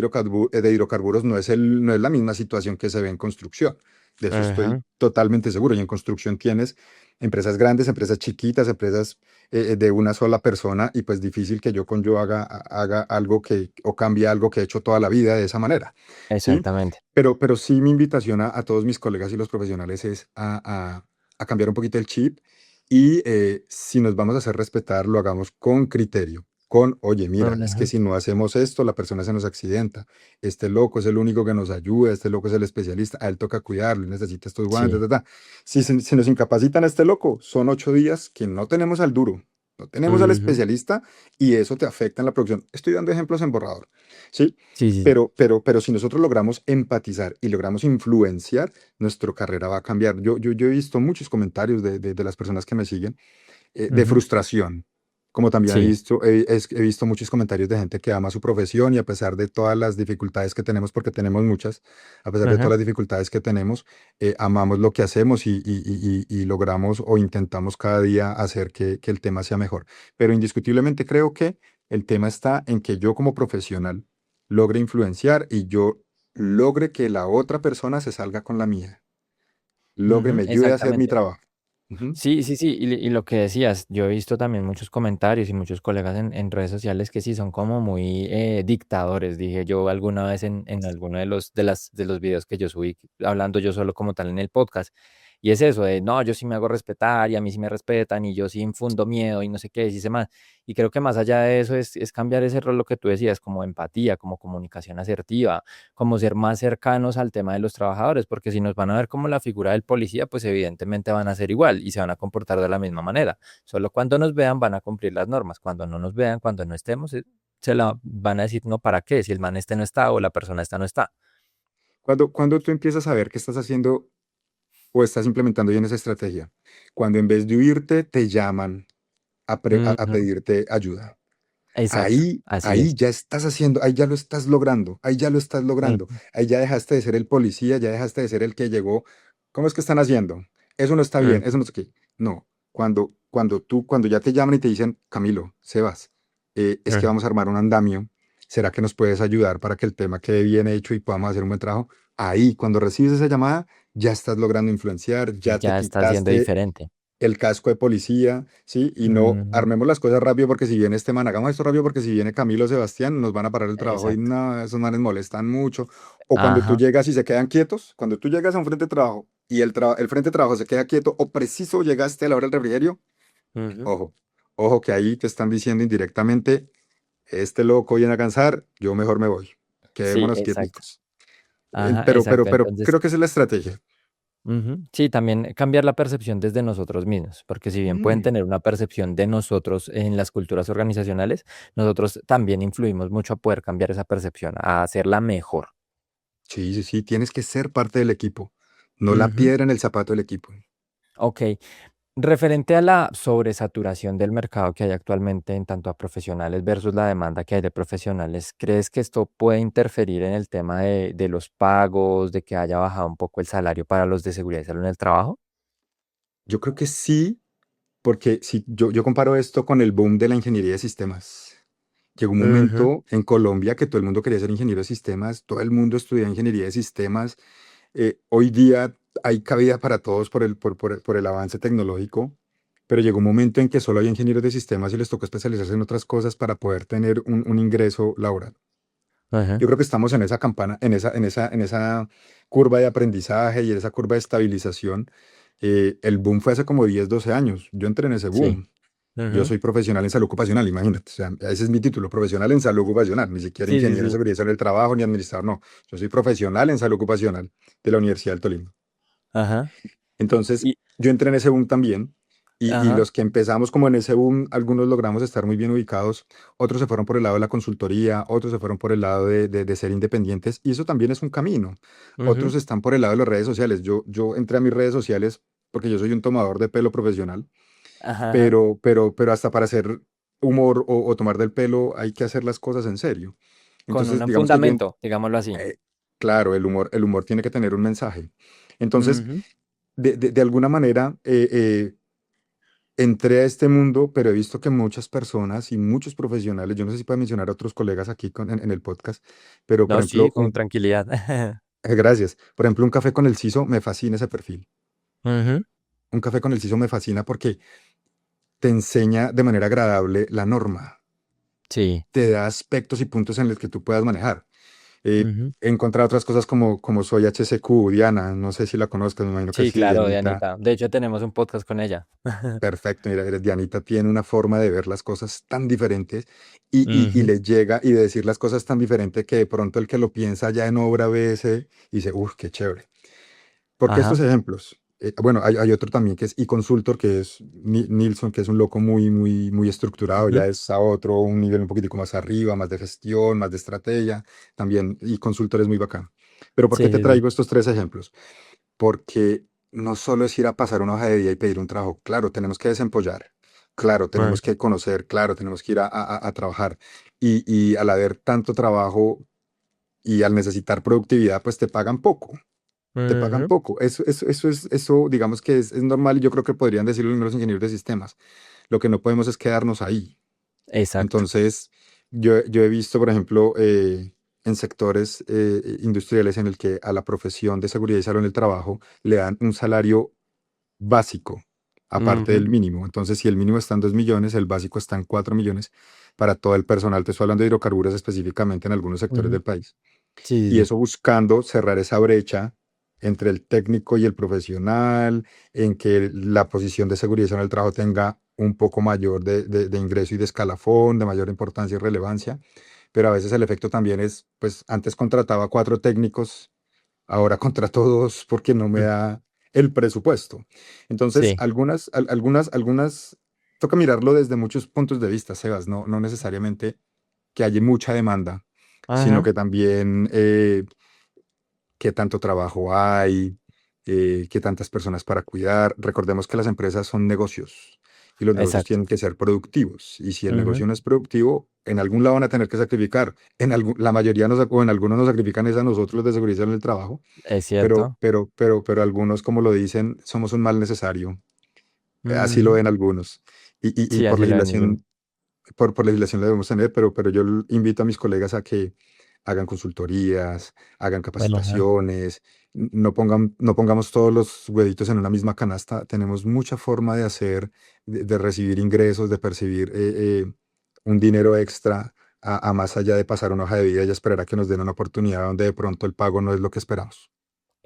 Speaker 2: hidrocarburos no es la misma situación que se ve en construcción. De eso estoy
Speaker 1: Ajá.
Speaker 2: totalmente seguro. Y en construcción tienes empresas grandes, empresas chiquitas, empresas de una sola persona, y pues difícil que yo haga algo o cambie algo que he hecho toda la vida de esa manera, ¿sí?
Speaker 1: Exactamente.
Speaker 2: Pero sí mi invitación a todos mis colegas y los profesionales es a cambiar un poquito el chip y si nos vamos a hacer respetar, lo hagamos con criterio, oye, mira, es que
Speaker 1: Ujú.
Speaker 2: si no hacemos esto, la persona se nos accidenta. Este loco es el único que nos ayuda, este loco es el especialista, a él toca cuidarlo, él necesita estos guantes,
Speaker 1: Sí.
Speaker 2: ta, ta. Si nos incapacitan a este loco, son 8 días que no tenemos al duro, no tenemos al
Speaker 1: Ujú.
Speaker 2: especialista y eso te afecta en la producción. Estoy dando ejemplos en borrador, ¿sí?
Speaker 1: Sí, sí, sí.
Speaker 2: Pero si nosotros logramos empatizar y logramos influenciar, nuestra carrera va a cambiar. Yo he visto muchos comentarios de las personas que me siguen de
Speaker 1: Ujú.
Speaker 2: frustración. como también
Speaker 1: Sí.
Speaker 2: he visto muchos comentarios de gente que ama su profesión y a pesar de todas las dificultades que tenemos, porque tenemos muchas, a pesar de todas
Speaker 1: Ujú.
Speaker 2: las dificultades que tenemos, amamos lo que hacemos y logramos o intentamos cada día hacer que el tema sea mejor. Pero indiscutiblemente creo que el tema está en que yo como profesional logre influenciar y yo logre que la otra persona se salga con la mía, logre,
Speaker 1: Ujú,
Speaker 2: me ayude a hacer mi
Speaker 1: exactamente.
Speaker 2: trabajo. Ujú.
Speaker 1: Sí, sí, sí, y lo que decías, yo he visto también muchos comentarios y muchos colegas en redes sociales que sí son como muy dictadores, dije yo alguna vez en alguno de los videos que yo subí, hablando yo solo como tal en el podcast, y es eso de, no, yo sí me hago respetar y a mí sí me respetan y yo sí infundo miedo y no sé qué, dice más, y creo que más allá de eso es cambiar ese rol, lo que tú decías, como empatía, como comunicación asertiva, como ser más cercanos al tema de los trabajadores, porque si nos van a ver como la figura del policía, pues evidentemente van a ser igual y se van a comportar de la misma manera. Solo cuando nos vean van a cumplir las normas, cuando no nos vean, cuando no estemos, se la van a decir, no, ¿para qué? Si el man este no está o la persona esta no está.
Speaker 2: Cuando tú empiezas a ver que estás haciendo o estás implementando bien esa estrategia, cuando en vez de huirte te llaman a
Speaker 1: Ujú.
Speaker 2: pedirte ayuda.
Speaker 1: Exacto, así
Speaker 2: Ahí
Speaker 1: es.
Speaker 2: ya estás haciendo, ahí ya lo estás logrando, ahí ya lo estás logrando,
Speaker 1: Ujú,
Speaker 2: ahí ya dejaste de ser el policía, ya dejaste de ser el que llegó. ¿Cómo es que están haciendo? Eso no está bien,
Speaker 1: ujú,
Speaker 2: eso no es qué. No, cuando ya te llaman y te dicen, Camilo, Sebas, es que
Speaker 1: ujú.
Speaker 2: vamos a armar un andamio, ¿será que nos puedes ayudar para que el tema quede bien hecho y podamos hacer un buen trabajo? Ahí, cuando recibes esa llamada, ya estás logrando influenciar, ya te
Speaker 1: Ya está siendo
Speaker 2: quitaste
Speaker 1: diferente.
Speaker 2: el casco de policía, ¿sí? Y no
Speaker 1: Ujú,
Speaker 2: armemos las cosas rápido porque si viene este man, hagamos esto rápido porque si viene Camilo o Sebastián, nos van a parar el trabajo y
Speaker 1: exacto.
Speaker 2: no, esos manes molestan mucho. O cuando tú
Speaker 1: Ajá.
Speaker 2: llegas y se quedan quietos, cuando tú llegas a un frente de trabajo y el frente de trabajo se queda quieto o preciso llegaste a la hora del refrigerio,
Speaker 1: Ujú.
Speaker 2: ojo, ojo que ahí te están diciendo indirectamente, este loco viene a cansar, yo mejor me voy,
Speaker 1: Sí,
Speaker 2: quedémonos
Speaker 1: exacto.
Speaker 2: quieticos.
Speaker 1: Ajá, exacto.
Speaker 2: Pero
Speaker 1: Entonces,
Speaker 2: creo que esa es la estrategia.
Speaker 1: ujú. Sí, también cambiar la percepción desde nosotros mismos, porque si bien pueden
Speaker 2: Mm,
Speaker 1: tener una percepción de nosotros en las culturas organizacionales, nosotros también influimos mucho a poder cambiar esa percepción, a hacerla mejor.
Speaker 2: sí, sí, sí, tienes que ser parte del equipo, no la
Speaker 1: Ujú.
Speaker 2: piedra en el zapato del equipo.
Speaker 1: Ok, referente a la sobresaturación del mercado que hay actualmente en tanto a profesionales versus la demanda que hay de profesionales, ¿crees que esto puede interferir en el tema de los pagos, de que haya bajado un poco el salario para los de seguridad y salud en el trabajo?
Speaker 2: Yo creo que sí, porque si yo comparo esto con el boom de la ingeniería de sistemas. Llegó un
Speaker 1: Ujú.
Speaker 2: momento en Colombia que todo el mundo quería ser ingeniero de sistemas, todo el mundo estudiaba ingeniería de sistemas. Hoy día hay cabida para todos por el avance tecnológico, pero llegó un momento en que solo hay ingenieros de sistemas y les tocó especializarse en otras cosas para poder tener un ingreso laboral.
Speaker 1: Ajá.
Speaker 2: Yo creo que estamos en esa campana, en esa curva de aprendizaje y en esa curva de estabilización. El boom fue hace como 10 12 años. Yo entré en ese
Speaker 1: Sí.
Speaker 2: boom. Yo
Speaker 1: Ujú.
Speaker 2: soy profesional en salud ocupacional, imagínate. O sea, ese es mi título, profesional en salud ocupacional. Ni siquiera
Speaker 1: Sí, sí,
Speaker 2: ingeniero en
Speaker 1: sí.
Speaker 2: seguridad y salud del trabajo ni administrador, no. Yo soy profesional en salud ocupacional de la Universidad del Tolima.
Speaker 1: Ajá.
Speaker 2: Entonces,
Speaker 1: Y
Speaker 2: yo entré en ese boom también y
Speaker 1: ajá.
Speaker 2: los que empezamos como en ese boom, algunos logramos estar muy bien ubicados, otros se fueron por el lado de la consultoría, otros se fueron por el lado de ser independientes y eso también es un camino.
Speaker 1: Ujú.
Speaker 2: Otros están por el lado de las redes sociales. Yo entré a mis redes sociales porque yo soy un tomador de pelo profesional,
Speaker 1: Ajá, ajá.
Speaker 2: pero hasta para hacer humor o tomar del pelo hay que hacer las cosas en serio.
Speaker 1: Con
Speaker 2: Entonces,
Speaker 1: un
Speaker 2: digamos que yo,
Speaker 1: fundamento, digámoslo así.
Speaker 2: eh, claro, el humor tiene que tener un mensaje. Entonces,
Speaker 1: Ujú.
Speaker 2: de alguna manera entré a este mundo, pero he visto que muchas personas y muchos profesionales, yo no sé si puedo mencionar a otros colegas aquí en el podcast, pero por
Speaker 1: No, sí,
Speaker 2: ejemplo,
Speaker 1: con tranquilidad.
Speaker 2: gracias, por ejemplo, un café con el CISO me fascina ese perfil.
Speaker 1: Ujú.
Speaker 2: Un café con el CISO me fascina porque te enseña de manera agradable la norma,
Speaker 1: Sí.
Speaker 2: te da aspectos y puntos en los que tú puedas manejar.
Speaker 1: Ujú.
Speaker 2: He encontrado otras cosas como soy HCQ, Diana, no sé si la conozcas, me imagino que
Speaker 1: Sí,
Speaker 2: sí,
Speaker 1: claro,
Speaker 2: Dianita.
Speaker 1: Dianita. De hecho, tenemos un podcast con ella.
Speaker 2: Perfecto, mira, Dianita tiene una forma de ver las cosas tan diferentes y
Speaker 1: Ujú.
Speaker 2: le llega y de decir las cosas tan diferentes que de pronto el que lo piensa ya en obra ve ese y dice, uff, qué chévere. Porque estos
Speaker 1: Ajá.
Speaker 2: ejemplos, bueno, hay otro también que es eConsultor, que es Nilsson, que es un loco muy estructurado,
Speaker 1: Ujú.
Speaker 2: ya es a otro, un nivel un poquitico más arriba, más de gestión, más de estrategia, también eConsultor es muy bacán. Pero ¿por qué
Speaker 1: Sí,
Speaker 2: te
Speaker 1: sí, sí.
Speaker 2: traigo estos tres ejemplos? Porque no solo es ir a pasar una hoja de vida y pedir un trabajo, claro, tenemos que desempollar, claro, tenemos
Speaker 1: Ujú,
Speaker 2: que conocer, claro, tenemos que ir a trabajar. Y al haber tanto trabajo y al necesitar productividad, pues te pagan poco. Te pagan
Speaker 1: ujú,
Speaker 2: poco. Eso digamos que es normal y yo creo que podrían decirlo los ingenieros de sistemas. Lo que no podemos es quedarnos ahí.
Speaker 1: exacto.
Speaker 2: Entonces, yo he visto, por ejemplo, en sectores industriales en el que a la profesión de seguridad y salud en el trabajo le dan un salario básico, aparte
Speaker 1: Ujú,
Speaker 2: del mínimo. Entonces, si el mínimo está en 2 millones, el básico está en 4 millones para todo el personal. Te estoy hablando de hidrocarburos específicamente en algunos sectores
Speaker 1: ujú.
Speaker 2: del país.
Speaker 1: Sí, sí,
Speaker 2: Y
Speaker 1: sí.
Speaker 2: eso buscando cerrar esa brecha entre el técnico y el profesional, en que la posición de seguridad en el trabajo tenga un poco mayor de ingreso y de escalafón, de mayor importancia y relevancia. Pero a veces el efecto también es, pues antes contrataba 4 técnicos, ahora contrato 2 porque no me
Speaker 1: Mm,
Speaker 2: da el presupuesto. Entonces,
Speaker 1: sí.
Speaker 2: algunas, toca mirarlo desde muchos puntos de vista, Sebas, no necesariamente que haya mucha demanda, sino
Speaker 1: Ajá,
Speaker 2: que también qué tanto trabajo hay, qué tantas personas para cuidar. Recordemos que las empresas son negocios y los negocios
Speaker 1: exacto.
Speaker 2: tienen que ser productivos. Y si el
Speaker 1: Ujú,
Speaker 2: negocio no es productivo, en algún lado van a tener que sacrificar. La mayoría o en algunos nos sacrifican es a nosotros los de seguridad en el trabajo,
Speaker 1: es
Speaker 2: pero,
Speaker 1: cierto.
Speaker 2: pero, pero, pero algunos, como lo dicen, somos un mal necesario. Así lo
Speaker 1: Ujú.
Speaker 2: ven algunos. Y
Speaker 1: Sí,
Speaker 2: por
Speaker 1: así lo ven algunos.
Speaker 2: por legislación lo debemos tener, pero yo invito a mis colegas a que hagan consultorías, hagan
Speaker 1: Bueno, ajá.
Speaker 2: capacitaciones, no pongamos todos los huevitos en una misma canasta. Tenemos mucha forma de hacer, de recibir ingresos, de percibir un dinero extra a más allá de pasar una hoja de vida y esperar a que nos den una oportunidad donde de pronto el pago no es lo que esperamos.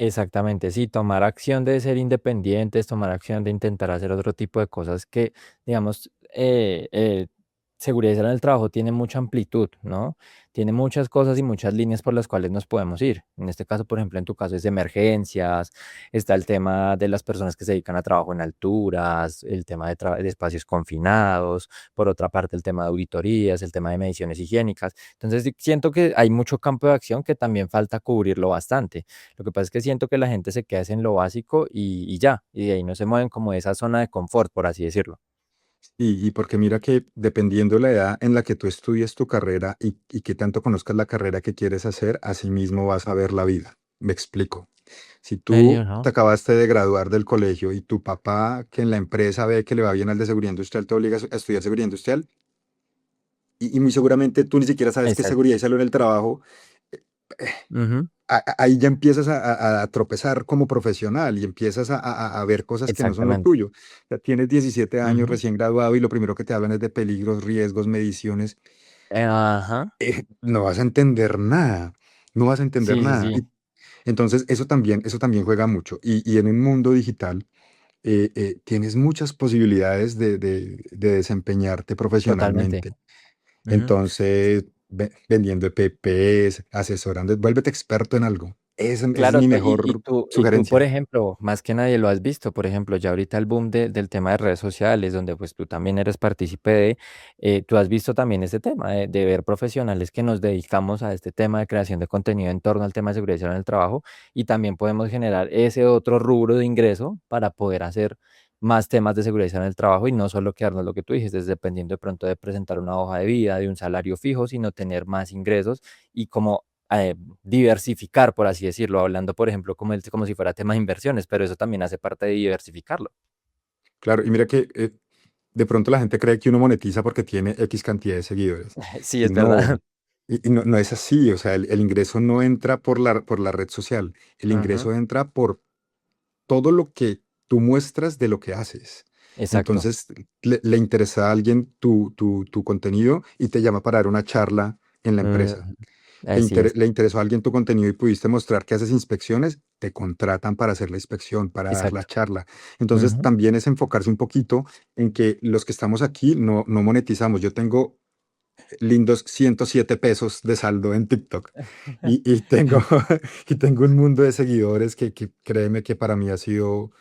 Speaker 1: Exactamente, sí, tomar acción de ser independientes, tomar acción de intentar hacer otro tipo de cosas que, digamos, seguridad en el trabajo tiene mucha amplitud, ¿no? Tiene muchas cosas y muchas líneas por las cuales nos podemos ir. En este caso, por ejemplo, en tu caso es de emergencias, está el tema de las personas que se dedican a trabajo en alturas, el tema de espacios confinados, por otra parte el tema de auditorías, el tema de mediciones higiénicas. Entonces, sí, siento que hay mucho campo de acción que también falta cubrirlo bastante. Lo que pasa es que siento que la gente se queda en lo básico y ya, y de ahí no se mueven como de esa zona de confort, por así decirlo.
Speaker 2: Y porque mira que dependiendo la edad en la que tú estudies tu carrera y que tanto conozcas la carrera que quieres hacer, así mismo vas a ver la vida. Me explico. Si
Speaker 1: Medio,
Speaker 2: tú te
Speaker 1: ¿no?
Speaker 2: acabaste de graduar del colegio y tu papá, que en la empresa ve que le va bien al de seguridad industrial, te obliga a estudiar seguridad industrial y muy seguramente tú ni siquiera sabes qué es
Speaker 1: Exacto.
Speaker 2: seguridad y salud en el trabajo,
Speaker 1: Ujú,
Speaker 2: ahí ya empiezas a tropezar como profesional y empiezas a ver cosas que no son lo
Speaker 1: exactamente.
Speaker 2: tuyo. O sea, tienes 17 años
Speaker 1: Ujú.
Speaker 2: recién graduado y lo primero que te hablan es de peligros, riesgos, mediciones.
Speaker 1: Ajá.
Speaker 2: No vas a entender nada, no vas a entender
Speaker 1: Sí, sí,
Speaker 2: nada.
Speaker 1: sí,
Speaker 2: Y entonces eso también juega mucho. Y en un mundo digital tienes muchas posibilidades de desempeñarte
Speaker 1: totalmente.
Speaker 2: profesionalmente.
Speaker 1: Ujú.
Speaker 2: Entonces, vendiendo EPPs, asesorando, vuélvete experto en algo. Esa es
Speaker 1: Claro,
Speaker 2: mi
Speaker 1: y
Speaker 2: mejor
Speaker 1: tú, por
Speaker 2: sugerencia.
Speaker 1: ejemplo, más que nadie lo has visto, por ejemplo, ya ahorita el boom del tema de redes sociales, donde pues tú también eres partícipe de, tú has visto también este tema de ver profesionales que nos dedicamos a este tema de creación de contenido en torno al tema de seguridad en el trabajo y también podemos generar ese otro rubro de ingreso para poder hacer más temas de seguridad en el trabajo y no solo quedarnos lo que tú dijiste, dependiendo de pronto de presentar una hoja de vida, de un salario fijo, sino tener más ingresos y como diversificar, por así decirlo, hablando, por ejemplo, como si fuera tema de inversiones, pero eso también hace parte de diversificarlo.
Speaker 2: Claro, y mira que de pronto la gente cree que uno monetiza porque tiene X cantidad de seguidores.
Speaker 1: Sí,
Speaker 2: Y
Speaker 1: es verdad.
Speaker 2: no, y no es así. O sea, el ingreso no entra por la red social. El
Speaker 1: Ujú,
Speaker 2: ingreso entra por todo lo que tú muestras de lo que haces.
Speaker 1: exacto.
Speaker 2: Entonces, le interesa a alguien tu contenido y te llama para dar una charla en la
Speaker 1: Mm,
Speaker 2: empresa.
Speaker 1: así es.
Speaker 2: Le interesó a alguien tu contenido y pudiste mostrar que haces inspecciones, te contratan para hacer la inspección, para dar la
Speaker 1: Exacto.
Speaker 2: charla. Entonces,
Speaker 1: Ujú.
Speaker 2: también es enfocarse un poquito en que los que estamos aquí no monetizamos. Yo tengo lindos 107 pesos de saldo en TikTok y tengo, y tengo un mundo de seguidores que créeme que para mí ha sido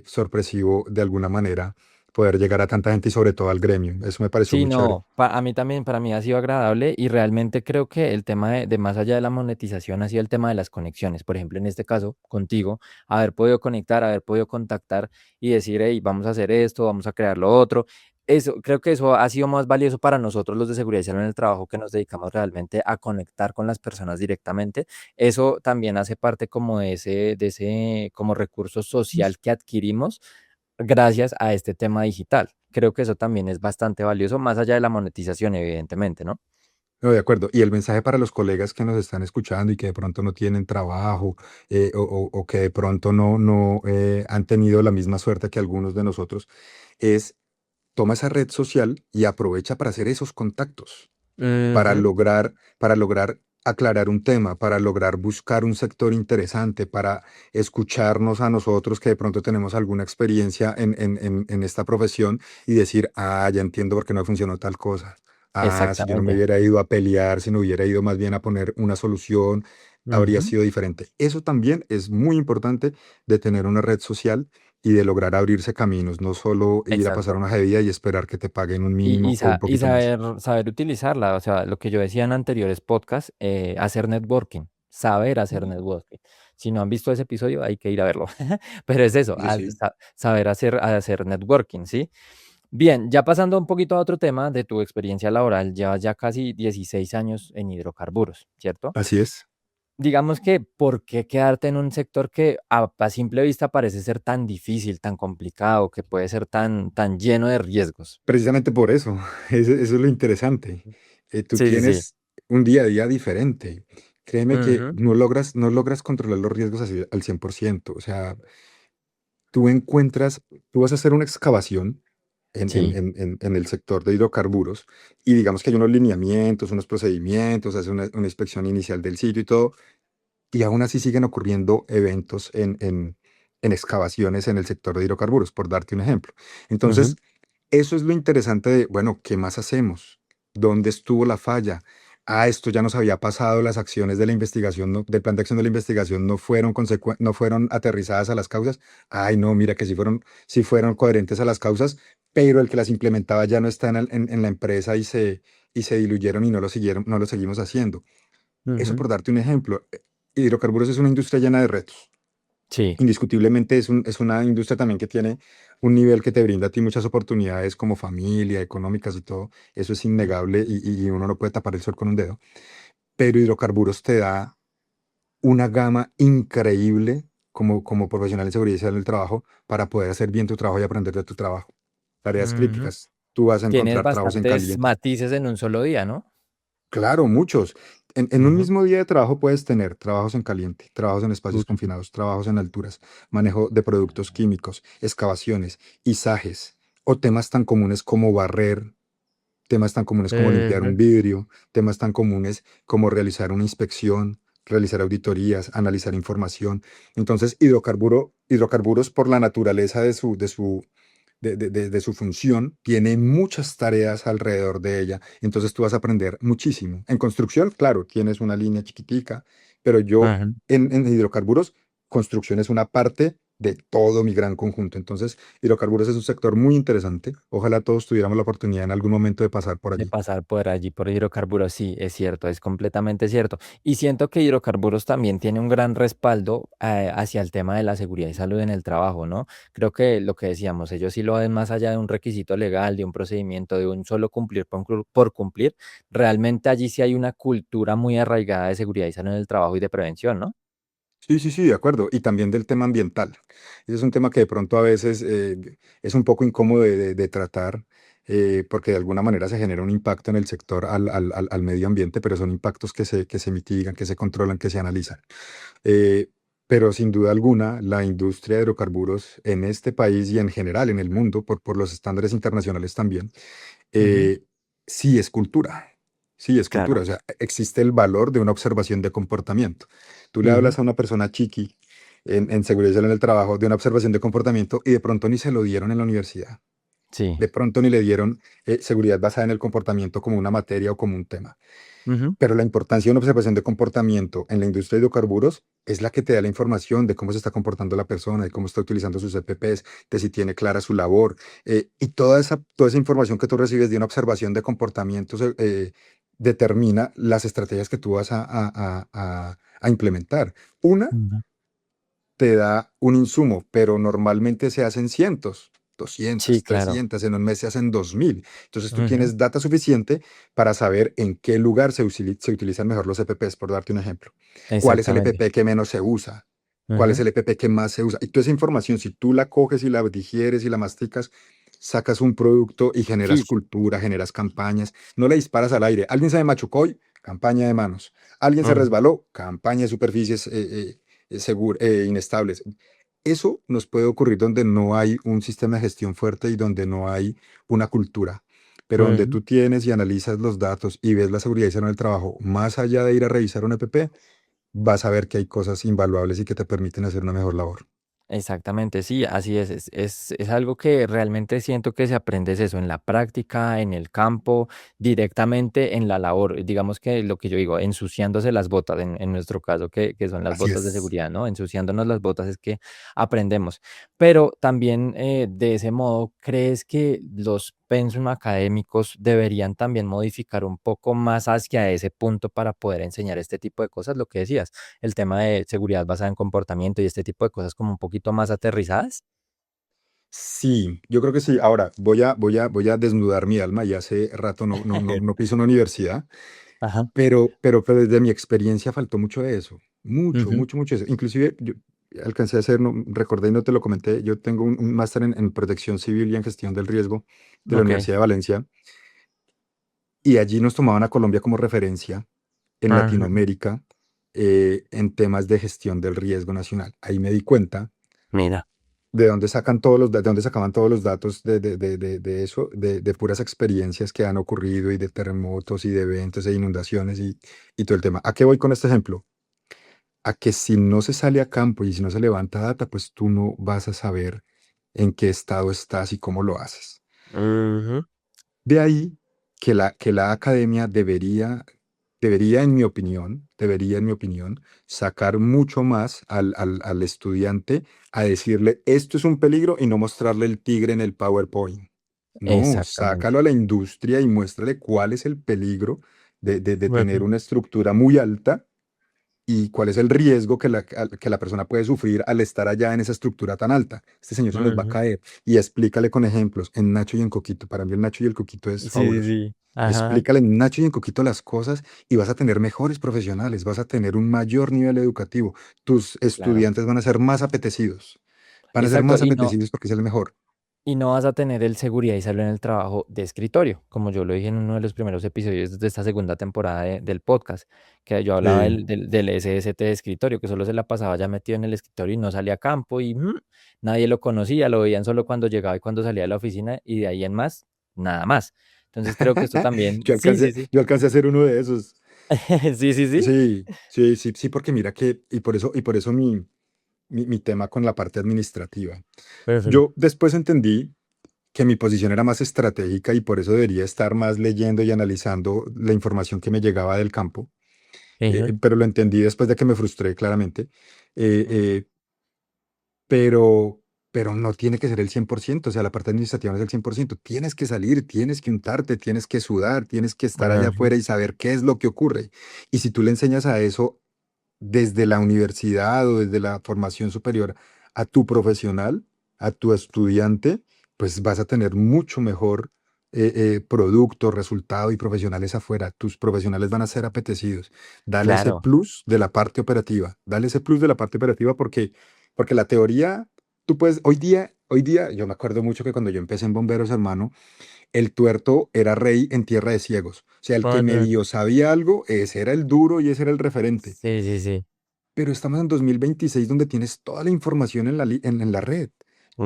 Speaker 2: sorpresivo de alguna manera poder llegar a tanta gente y sobre todo al gremio. Eso me pareció
Speaker 1: Sí,
Speaker 2: muy chévere.
Speaker 1: no, a mí también, para mí ha sido agradable y realmente creo que el tema de más allá de la monetización ha sido el tema de las conexiones. Por ejemplo, en este caso, contigo, haber podido conectar, haber podido contactar y decir, hey, vamos a hacer esto, vamos a crear lo otro. eso, creo que eso ha sido más valioso para nosotros los de seguridad y salud en el trabajo, que nos dedicamos realmente a conectar con las personas directamente. Eso también hace parte como de ese como recurso social que adquirimos gracias a este tema digital. Creo que eso también es bastante valioso, más allá de la monetización, evidentemente, ¿no?
Speaker 2: No, de acuerdo. Y el mensaje para los colegas que nos están escuchando y que de pronto no tienen trabajo, o que de pronto no han tenido la misma suerte que algunos de nosotros es: toma esa red social y aprovecha para hacer esos contactos, para
Speaker 1: Ujú,
Speaker 2: lograr, para lograr aclarar un tema, para lograr buscar un sector interesante, para escucharnos a nosotros que de pronto tenemos alguna experiencia en esta profesión y decir: ah, ya entiendo por qué no funcionó tal cosa. Ah, si yo no me
Speaker 1: exactamente.
Speaker 2: hubiera ido a pelear, si no hubiera ido más bien a poner una solución, habría
Speaker 1: Ujú,
Speaker 2: sido diferente. Eso también es muy importante, de tener una red social y de lograr abrirse caminos, no solo ir a pasar
Speaker 1: exacto.
Speaker 2: una vida y esperar que te paguen un
Speaker 1: Y,
Speaker 2: mínimo
Speaker 1: y,
Speaker 2: o un
Speaker 1: sa- y
Speaker 2: poquito más.
Speaker 1: saber utilizarla, o sea, lo que yo decía en anteriores podcasts, hacer networking, saber hacer networking. Si no han visto ese episodio, hay que ir a verlo. Pero es eso,
Speaker 2: Sí, sí.
Speaker 1: saber hacer networking, ¿sí? Bien, ya pasando un poquito a otro tema de tu experiencia laboral, llevas ya casi 16 años en hidrocarburos, ¿cierto?
Speaker 2: Así es.
Speaker 1: Digamos que, ¿por qué quedarte en un sector que a simple vista parece ser tan difícil, tan complicado, que puede ser tan lleno de riesgos?
Speaker 2: Precisamente por eso, eso es lo interesante. Tú
Speaker 1: Sí, sí, sí.
Speaker 2: tienes un día a día diferente. Créeme que
Speaker 1: Ujú.
Speaker 2: no logras controlar los riesgos así al 100%. O sea, tú vas a hacer una excavación
Speaker 1: Sí.
Speaker 2: en el sector de hidrocarburos, y digamos que hay unos lineamientos, unos procedimientos, hace una inspección inicial del sitio y todo, y aún así siguen ocurriendo eventos en excavaciones en el sector de hidrocarburos, por darte un ejemplo.
Speaker 1: Ujú.
Speaker 2: Entonces, eso es lo interesante de, bueno, ¿qué más hacemos? ¿Dónde estuvo la falla? Ah, esto ya nos había pasado, las acciones de la investigación, del plan de acción de la investigación no fueron aterrizadas a las causas. Ay, no, mira que sí fueron coherentes a las causas, pero el que las implementaba ya no está en la empresa, y se diluyeron y no lo seguimos haciendo. Eso
Speaker 1: Ujú.
Speaker 2: por darte un ejemplo. Hidrocarburos es una industria llena de retos.
Speaker 1: Sí.
Speaker 2: Indiscutiblemente es una industria también que tiene un nivel que te brinda a ti muchas oportunidades como familia, económicas y todo. Eso es innegable, y uno no puede tapar el sol con un dedo. Pero hidrocarburos te da una gama increíble como profesional en seguridad y salud en el trabajo, para poder hacer bien tu trabajo y aprender de tu trabajo. Tareas
Speaker 1: Ujú.
Speaker 2: críticas. Tú vas a
Speaker 1: Tienes
Speaker 2: encontrar trabajos en
Speaker 1: bastantes
Speaker 2: caliente.
Speaker 1: matices en un solo día, ¿no?
Speaker 2: Claro, muchos. En un
Speaker 1: Ujú.
Speaker 2: mismo día de trabajo puedes tener trabajos en caliente, trabajos en espacios
Speaker 1: Ujú.
Speaker 2: confinados, trabajos en alturas, manejo de productos químicos, excavaciones, izajes, o temas tan comunes como barrer, temas tan comunes como limpiar un
Speaker 1: Ujú.
Speaker 2: vidrio, temas tan comunes como realizar una inspección, realizar auditorías, analizar información. Entonces, hidrocarburos, por la naturaleza de su función, tiene muchas tareas alrededor de ella. Entonces tú vas a aprender muchísimo. En construcción, claro, tienes una línea chiquitica, pero yo
Speaker 1: Ujú.
Speaker 2: en hidrocarburos, construcción es una parte de todo mi gran conjunto. Entonces, hidrocarburos es un sector muy interesante. Ojalá todos tuviéramos la oportunidad en algún momento de pasar por
Speaker 1: De
Speaker 2: allí.
Speaker 1: pasar por allí, por hidrocarburos, sí, es cierto, es completamente cierto. Y siento que hidrocarburos también tiene un gran respaldo hacia el tema de la seguridad y salud en el trabajo, ¿no? Creo que lo que decíamos, ellos sí lo ven más allá de un requisito legal, de un procedimiento, de un solo cumplir por cumplir. Realmente allí sí hay una cultura muy arraigada de seguridad y salud en el trabajo y de prevención, ¿no?
Speaker 2: Sí, sí, sí, de acuerdo. Y también del tema ambiental. Ese es un tema que de pronto a veces es un poco incómodo de tratar, porque de alguna manera se genera un impacto en el sector al medio ambiente, pero son impactos que se mitigan, que se controlan, que se analizan. Eh, pero sin duda alguna, la industria de hidrocarburos en este país y en general en el mundo, por los estándares internacionales también,
Speaker 1: Ujú.
Speaker 2: eh, sí es cultura. Sí es cultura.
Speaker 1: Claro.
Speaker 2: O sea, existe el valor de una observación de comportamiento. Tú le
Speaker 1: Ujú.
Speaker 2: hablas a una persona chiqui en seguridad y salud en el trabajo de una observación de comportamiento, y de pronto ni se lo dieron en la universidad.
Speaker 1: Sí.
Speaker 2: De pronto ni le dieron seguridad basada en el comportamiento como una materia o como un tema.
Speaker 1: Ujú.
Speaker 2: Pero la importancia de una observación de comportamiento en la industria de hidrocarburos es la que te da la información de cómo se está comportando la persona, de cómo está utilizando sus EPPs, de si tiene clara su labor. Y toda esa información que tú recibes de una observación de comportamientos determina las estrategias que tú vas a implementar. Una
Speaker 1: Ujú.
Speaker 2: te da un insumo, pero normalmente se hacen cientos.
Speaker 1: Sí,
Speaker 2: 200,
Speaker 1: claro.
Speaker 2: 300, en un mes se hacen 2000. Entonces tú
Speaker 1: Ujú,
Speaker 2: tienes data suficiente para saber en qué lugar se utilizan mejor los EPPs, por darte un ejemplo. ¿Cuál es el
Speaker 1: exactamente.
Speaker 2: EPP que menos se usa? ¿Cuál es
Speaker 1: Ujú,
Speaker 2: el EPP que más se usa? Y toda esa información, si tú la coges y la digieres y la masticas, sacas un producto y generas
Speaker 1: sí,
Speaker 2: cultura, generas campañas. No le disparas al aire. Alguien se me machucó hoy, campaña de manos. Alguien se
Speaker 1: ujú,
Speaker 2: resbaló, campaña de superficies inestables. Eso nos puede ocurrir donde no hay un sistema de gestión fuerte y donde no hay una cultura. Pero donde
Speaker 1: ujú.
Speaker 2: tú tienes y analizas los datos y ves la seguridad y salud en el trabajo, más allá de ir a revisar un EPP, vas a ver que hay cosas invaluables y que te permiten hacer una mejor labor.
Speaker 1: Exactamente, sí, así es. Es algo que realmente siento que se aprende es eso, en la práctica, en el campo, directamente en la labor. Digamos que lo que yo digo, ensuciándose las botas, en nuestro caso, que son las
Speaker 2: Así
Speaker 1: botas de
Speaker 2: es.
Speaker 1: seguridad, ¿no? Ensuciándonos las botas es que aprendemos. Pero también de ese modo, ¿crees que los pensum académicos deberían también modificar un poco más hacia ese punto para poder enseñar este tipo de cosas? Lo que decías, el tema de seguridad basada en comportamiento y este tipo de cosas como un poquito más aterrizadas.
Speaker 2: Sí, yo creo que sí. Ahora, voy a desnudar mi alma y hace rato no piso una universidad,
Speaker 1: Ajá.
Speaker 2: pero desde mi experiencia faltó mucho de eso. Mucho,
Speaker 1: Ujú.
Speaker 2: mucho, mucho de eso. Inclusive yo alcancé a hacer, no, recordé y no te lo comenté, yo tengo un máster en protección civil y en gestión del riesgo de la
Speaker 1: Okey.
Speaker 2: Universidad de Valencia y allí nos tomaban a Colombia como referencia en
Speaker 1: Ajá.
Speaker 2: Latinoamérica en temas de gestión del riesgo nacional. Ahí me di cuenta
Speaker 1: Mira.
Speaker 2: de dónde sacan de dónde sacaban todos los datos de eso, de puras experiencias que han ocurrido y de terremotos y de eventos e inundaciones y todo el tema. ¿A qué voy con este ejemplo? A que si no se sale a campo y si no se levanta data, pues tú no vas a saber en qué estado estás y cómo lo haces.
Speaker 1: Ujú.
Speaker 2: De ahí que la academia debería, en mi opinión, sacar mucho más al estudiante a decirle, esto es un peligro y no mostrarle el tigre en el PowerPoint. No, sácalo
Speaker 1: Exactamente.
Speaker 2: a la industria y muéstrale cuál es el peligro de tener
Speaker 1: Ujú.
Speaker 2: una estructura muy alta y cuál es el riesgo que la persona puede sufrir al estar allá en esa estructura tan alta. Este señor se nos va a
Speaker 1: Ujú.
Speaker 2: caer. Y explícale con ejemplos en Nacho y en Coquito. Para mí el Nacho y el Coquito es
Speaker 1: Sí, sí,
Speaker 2: fabuloso.
Speaker 1: sí. Ajá.
Speaker 2: Explícale en Nacho y en Coquito las cosas y vas a tener mejores profesionales, vas a tener un mayor nivel educativo. Tus
Speaker 1: Claro.
Speaker 2: estudiantes van a ser más apetecidos. Van a ser
Speaker 1: Exacto.
Speaker 2: más apetecidos porque es el mejor.
Speaker 1: Y no vas a tener el seguridad y salud en el trabajo de escritorio, como yo lo dije en uno de los primeros episodios de esta segunda temporada del podcast, que yo hablaba
Speaker 2: Sí.
Speaker 1: del SST de escritorio, que solo se la pasaba ya metido en el escritorio y no salía a campo y nadie lo conocía, lo veían solo cuando llegaba y cuando salía de la oficina y de ahí en más, nada más. Entonces creo que esto también, sí, sí, sí.
Speaker 2: Yo alcancé a ser uno de esos.
Speaker 1: Sí, sí, sí.
Speaker 2: Sí, sí, sí, sí, porque mira que, y por eso mi tema con la parte administrativa.
Speaker 1: Perfecto.
Speaker 2: Yo después entendí que mi posición era más estratégica y por eso debería estar más leyendo y analizando la información que me llegaba del campo,
Speaker 1: Ujú,
Speaker 2: pero lo entendí después de que me frustré claramente, eh,
Speaker 1: ujú,
Speaker 2: eh, pero, pero no tiene que ser el 100%, o sea, la parte administrativa no es el 100%, tienes que salir, tienes que untarte, tienes que sudar, tienes que estar allá
Speaker 1: ujú.
Speaker 2: afuera y saber qué es lo que ocurre. Y si tú le enseñas a eso desde la universidad o desde la formación superior a tu profesional, a tu estudiante, pues vas a tener mucho mejor producto, resultado y profesionales afuera. Tus profesionales van a ser apetecidos. Dale ese
Speaker 1: Claro.
Speaker 2: plus de la parte operativa. Dale ese plus de la parte operativa porque la teoría, tú puedes, hoy día, yo me acuerdo mucho que cuando yo empecé en Bomberos, hermano, el tuerto era rey en tierra de ciegos. O sea, el que
Speaker 1: Ujú.
Speaker 2: medio sabía algo, ese era el duro y ese era el referente.
Speaker 1: Sí, sí, sí.
Speaker 2: Pero estamos en 2026 donde tienes toda la información en la red.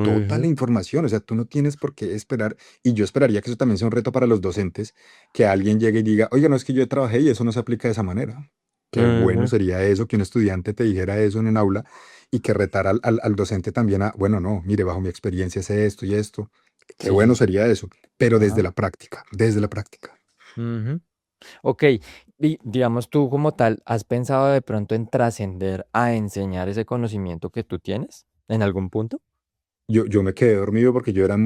Speaker 2: Toda la
Speaker 1: Ujú,
Speaker 2: información. O sea, tú no tienes por qué esperar. Y yo esperaría que eso también sea un reto para los docentes, que alguien llegue y diga, oiga, no es que yo trabajé y eso no se aplica de esa manera. Qué bueno
Speaker 1: ujú.
Speaker 2: sería eso, que un estudiante te dijera eso en un aula y que retara al docente también a, bueno, no, mire, bajo mi experiencia sé esto y esto. Qué
Speaker 1: Sí, sí,
Speaker 2: bueno
Speaker 1: sí.
Speaker 2: sería eso, pero
Speaker 1: Ajá.
Speaker 2: desde la práctica.
Speaker 1: Ujú. Okey, y digamos, tú como tal, ¿has pensado de pronto en trascender a enseñar ese conocimiento que tú tienes en algún punto?
Speaker 2: yo me quedé dormido porque yo era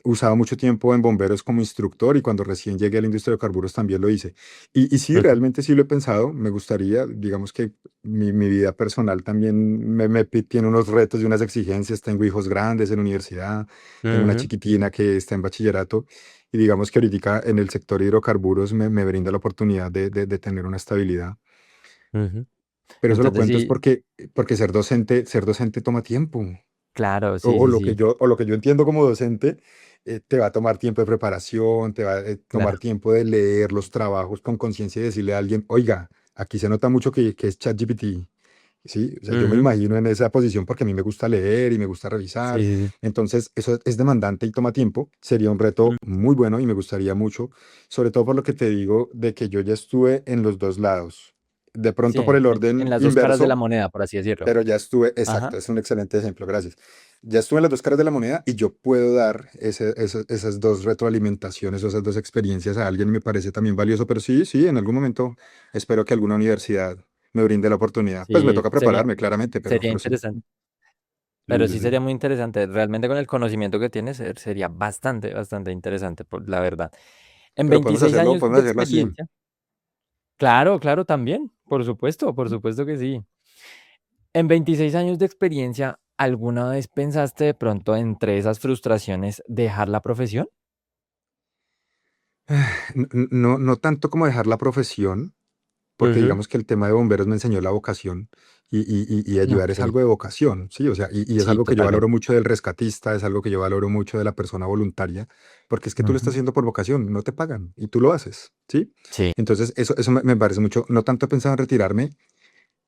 Speaker 2: usaba mucho tiempo en bomberos como instructor y cuando recién llegué a la industria de hidrocarburos también lo hice. Y sí,
Speaker 1: Ujú,
Speaker 2: realmente sí lo he pensado, me gustaría, digamos que mi vida personal también tiene unos retos y unas exigencias, tengo hijos grandes en la universidad, tengo una
Speaker 1: ujú,
Speaker 2: chiquitina que está en bachillerato y digamos que ahorita en el sector hidrocarburos me brinda la oportunidad de tener una estabilidad.
Speaker 1: ujú.
Speaker 2: Pero eso lo
Speaker 1: Entonces
Speaker 2: cuento es
Speaker 1: sí,
Speaker 2: porque ser docente toma tiempo.
Speaker 1: claro,
Speaker 2: O,
Speaker 1: sí,
Speaker 2: o
Speaker 1: sí,
Speaker 2: lo que
Speaker 1: sí,
Speaker 2: yo, o lo que yo entiendo como docente, te va a tomar tiempo de preparación, te va a tomar
Speaker 1: claro.
Speaker 2: tiempo de leer los trabajos con conciencia y decirle a alguien, oiga, aquí se nota mucho que es ChatGPT. Sí, o sea, yo me
Speaker 1: Ujú,
Speaker 2: imagino en esa posición porque a mí me gusta leer y me gusta
Speaker 1: sí,
Speaker 2: revisar.
Speaker 1: sí, sí.
Speaker 2: Entonces, eso es demandante y toma tiempo. Sería un reto
Speaker 1: Mm,
Speaker 2: muy bueno y me gustaría mucho, sobre todo por lo que te digo de que yo ya estuve en los dos lados. De
Speaker 1: sí,
Speaker 2: pronto por el
Speaker 1: en
Speaker 2: orden
Speaker 1: las dos caras de la
Speaker 2: inverso,
Speaker 1: moneda, por así decirlo.
Speaker 2: pero ya estuve,
Speaker 1: Ajá.
Speaker 2: exacto, es un excelente ejemplo, gracias. Ya estuve en las dos caras de la moneda y yo puedo dar esas dos retroalimentaciones o esas dos experiencias a alguien y me parece también valioso, pero sí, sí, en algún momento espero que alguna universidad me brinde la oportunidad. Pues me
Speaker 1: Sí,
Speaker 2: toca prepararme, claramente,
Speaker 1: sería
Speaker 2: pero sí,
Speaker 1: interesante.
Speaker 2: sí,
Speaker 1: Pero
Speaker 2: sí,
Speaker 1: sí
Speaker 2: sí.
Speaker 1: sería muy interesante. Realmente con el conocimiento que tienes, sería bastante, bastante interesante, la verdad. En
Speaker 2: Pero
Speaker 1: 26 años
Speaker 2: podemos
Speaker 1: de
Speaker 2: hacerlo así.
Speaker 1: experiencia. Claro, claro, también. Por supuesto que sí. En 26 años de experiencia, ¿alguna vez pensaste de pronto entre esas frustraciones dejar la profesión?
Speaker 2: No, no tanto como dejar la profesión, porque
Speaker 1: Ujú.
Speaker 2: digamos que el tema de bomberos me enseñó la vocación y ayudar es
Speaker 1: Ok.
Speaker 2: algo de vocación, ¿sí? O sea, y es
Speaker 1: Sí,
Speaker 2: algo que yo valoro
Speaker 1: totalmente.
Speaker 2: mucho del rescatista, es algo que yo valoro mucho de la persona voluntaria, porque es que tú lo estás
Speaker 1: Ujú.
Speaker 2: haciendo por vocación, no te pagan y tú lo haces, ¿sí?
Speaker 1: Sí.
Speaker 2: Entonces, eso me parece mucho, no tanto he pensado en retirarme,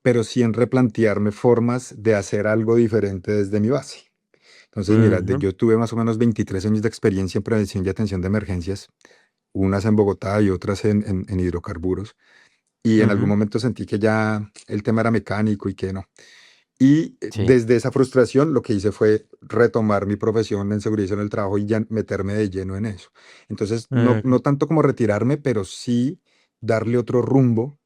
Speaker 2: pero sí en replantearme formas de hacer algo diferente desde mi base. Entonces, mira,
Speaker 1: Ujú,
Speaker 2: yo tuve más o menos 23 años de experiencia en prevención y atención de emergencias, unas en Bogotá y otras en hidrocarburos. Y en algún
Speaker 1: ujú.
Speaker 2: momento sentí que ya el tema era mecánico y que no. Y
Speaker 1: Sí.
Speaker 2: desde esa frustración lo que hice fue retomar mi profesión en seguridad en el trabajo y ya meterme de lleno en eso. Entonces,
Speaker 1: Ujú.
Speaker 2: no tanto como retirarme, pero sí darle otro rumbo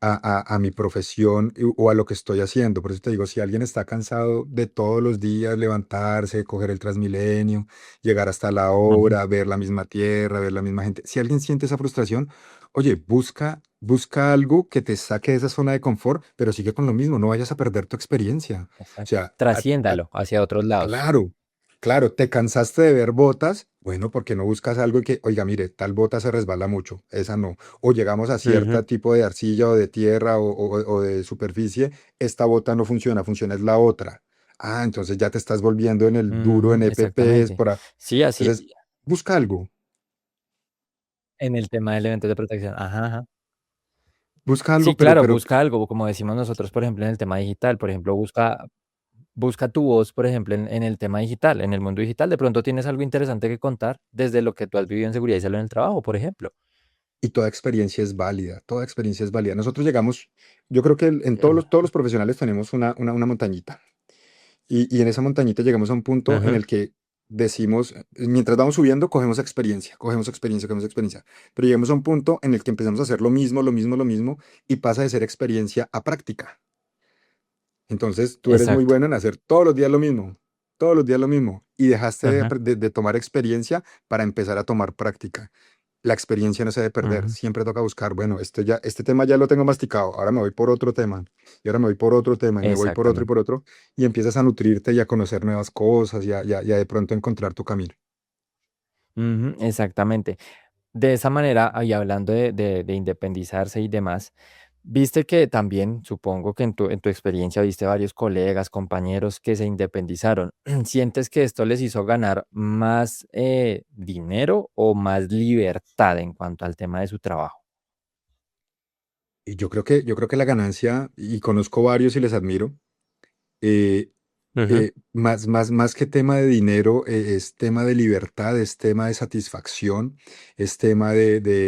Speaker 2: a mi profesión o a lo que estoy haciendo. Por eso te digo, si alguien está cansado de todos los días levantarse, coger el Transmilenio, llegar hasta la
Speaker 1: Ujú.
Speaker 2: obra, ver la misma tierra, ver la misma gente, si alguien siente esa frustración, oye, busca algo que te saque de esa zona de confort, pero sigue con lo mismo, no vayas a perder tu experiencia. O
Speaker 1: Exacto.
Speaker 2: sea,
Speaker 1: Trasciéndalo hacia otros lados.
Speaker 2: claro, claro, te cansaste de ver botas, bueno, porque no buscas algo que, oiga, mire, tal bota se resbala mucho, esa no. O llegamos a
Speaker 1: Ujú.
Speaker 2: cierto tipo de arcilla o de tierra o de superficie, esta bota no funciona, funciona es la otra. Ah, entonces ya te estás volviendo en el duro en
Speaker 1: Ujú,
Speaker 2: EPPs,
Speaker 1: exactamente. Sí, así
Speaker 2: entonces busca algo,
Speaker 1: en el tema de elementos de protección. Ajá, ajá.
Speaker 2: busca
Speaker 1: Sí,
Speaker 2: algo,
Speaker 1: claro, busca algo, como decimos nosotros, por ejemplo, en el tema digital. Por ejemplo, busca tu voz, por ejemplo, en el tema digital, en el mundo digital. De pronto tienes algo interesante que contar desde lo que tú has vivido en seguridad y salud en el trabajo, por ejemplo.
Speaker 2: y toda experiencia es válida, toda experiencia es válida. Nosotros llegamos, yo creo que en
Speaker 1: Em,
Speaker 2: todos los profesionales tenemos una montañita. Y en esa montañita llegamos a un punto en
Speaker 1: ujú,
Speaker 2: el que decimos, mientras vamos subiendo, cogemos experiencia, cogemos experiencia, cogemos experiencia. Pero llegamos a un punto en el que empezamos a hacer lo mismo, lo mismo, lo mismo, y pasa de ser experiencia a práctica. Entonces, tú eres muy
Speaker 1: exacto.
Speaker 2: bueno en hacer todos los días lo mismo, todos los días lo mismo, y dejaste
Speaker 1: Ajá,
Speaker 2: de tomar experiencia para empezar a tomar práctica. La experiencia no se debe perder,
Speaker 1: ujú,
Speaker 2: siempre toca buscar, bueno, este tema ya lo tengo masticado, ahora me voy por otro tema, y ahora me voy por otro tema, y me voy
Speaker 1: exactamente.
Speaker 2: por otro, y empiezas a nutrirte y a conocer nuevas cosas, y a de pronto encontrar tu camino.
Speaker 1: Ujú, exactamente. De esa manera, y hablando de independizarse y demás, viste que también, supongo que en tu experiencia viste varios colegas, compañeros que se independizaron. ¿Sientes que esto les hizo ganar más dinero o más libertad en cuanto al tema de su trabajo?
Speaker 2: Y yo creo que la ganancia, y conozco varios y les admiro, eh,
Speaker 1: Ujú.
Speaker 2: más que tema de dinero, es tema de libertad, es tema de satisfacción, es tema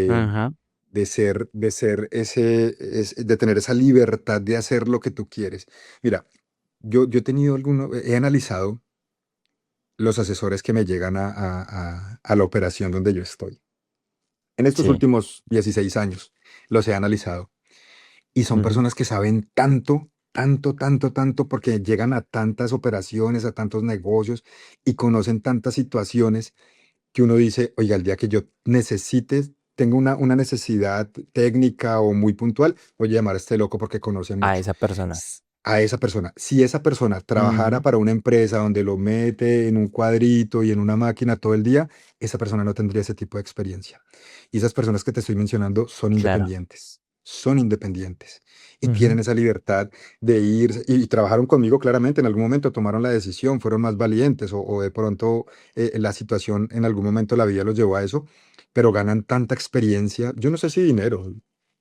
Speaker 1: Ajá.
Speaker 2: de ser de tener esa libertad de hacer lo que tú quieres. Mira, yo he tenido he analizado los asesores que me llegan a la operación donde yo estoy. En estos
Speaker 1: Sí.
Speaker 2: últimos 16 años los he analizado y son
Speaker 1: Ujú.
Speaker 2: personas que saben tanto, tanto, tanto, tanto, porque llegan a tantas operaciones, a tantos negocios y conocen tantas situaciones que uno dice, oiga, el día que yo necesite, tengo una necesidad técnica o muy puntual, voy a llamar a este loco porque conoce
Speaker 1: a
Speaker 2: mucho.
Speaker 1: esa persona.
Speaker 2: A esa persona. Si esa persona trabajara
Speaker 1: Ujú,
Speaker 2: para una empresa donde lo mete en un cuadrito y en una máquina todo el día, esa persona no tendría ese tipo de experiencia. Y esas personas que te estoy mencionando
Speaker 1: claro.
Speaker 2: son independientes y
Speaker 1: Ujú,
Speaker 2: tienen esa libertad de ir y trabajaron conmigo claramente, en algún momento tomaron la decisión, fueron más valientes o de pronto la situación en algún momento de la vida los llevó a eso, pero ganan tanta experiencia, yo no sé si dinero.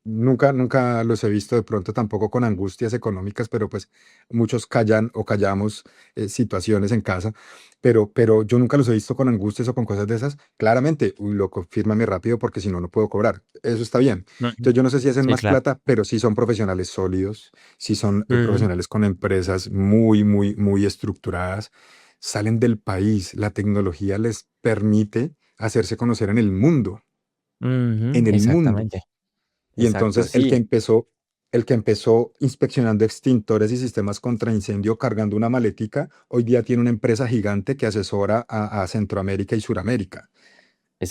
Speaker 2: Nunca los he visto de pronto tampoco con angustias económicas, pero pues muchos callan o callamos situaciones en casa, pero yo nunca los he visto con angustias o con cosas de esas. Claramente, uy, lo confírmame rápido porque si no, no puedo cobrar. Eso está bien.
Speaker 1: ujú.
Speaker 2: Entonces yo no sé si hacen
Speaker 1: Sí,
Speaker 2: más
Speaker 1: claro.
Speaker 2: plata, pero sí son profesionales sólidos, sí son
Speaker 1: Ujú,
Speaker 2: profesionales con empresas muy, muy, muy estructuradas. Salen del país, la tecnología les permite hacerse conocer
Speaker 1: ujú,
Speaker 2: en el mundo.
Speaker 1: exactamente.
Speaker 2: Y
Speaker 1: Exacto,
Speaker 2: entonces
Speaker 1: sí.
Speaker 2: el que empezó inspeccionando extintores y sistemas contra incendio cargando una maletica, hoy día tiene una empresa gigante que asesora a Centroamérica y Suramérica.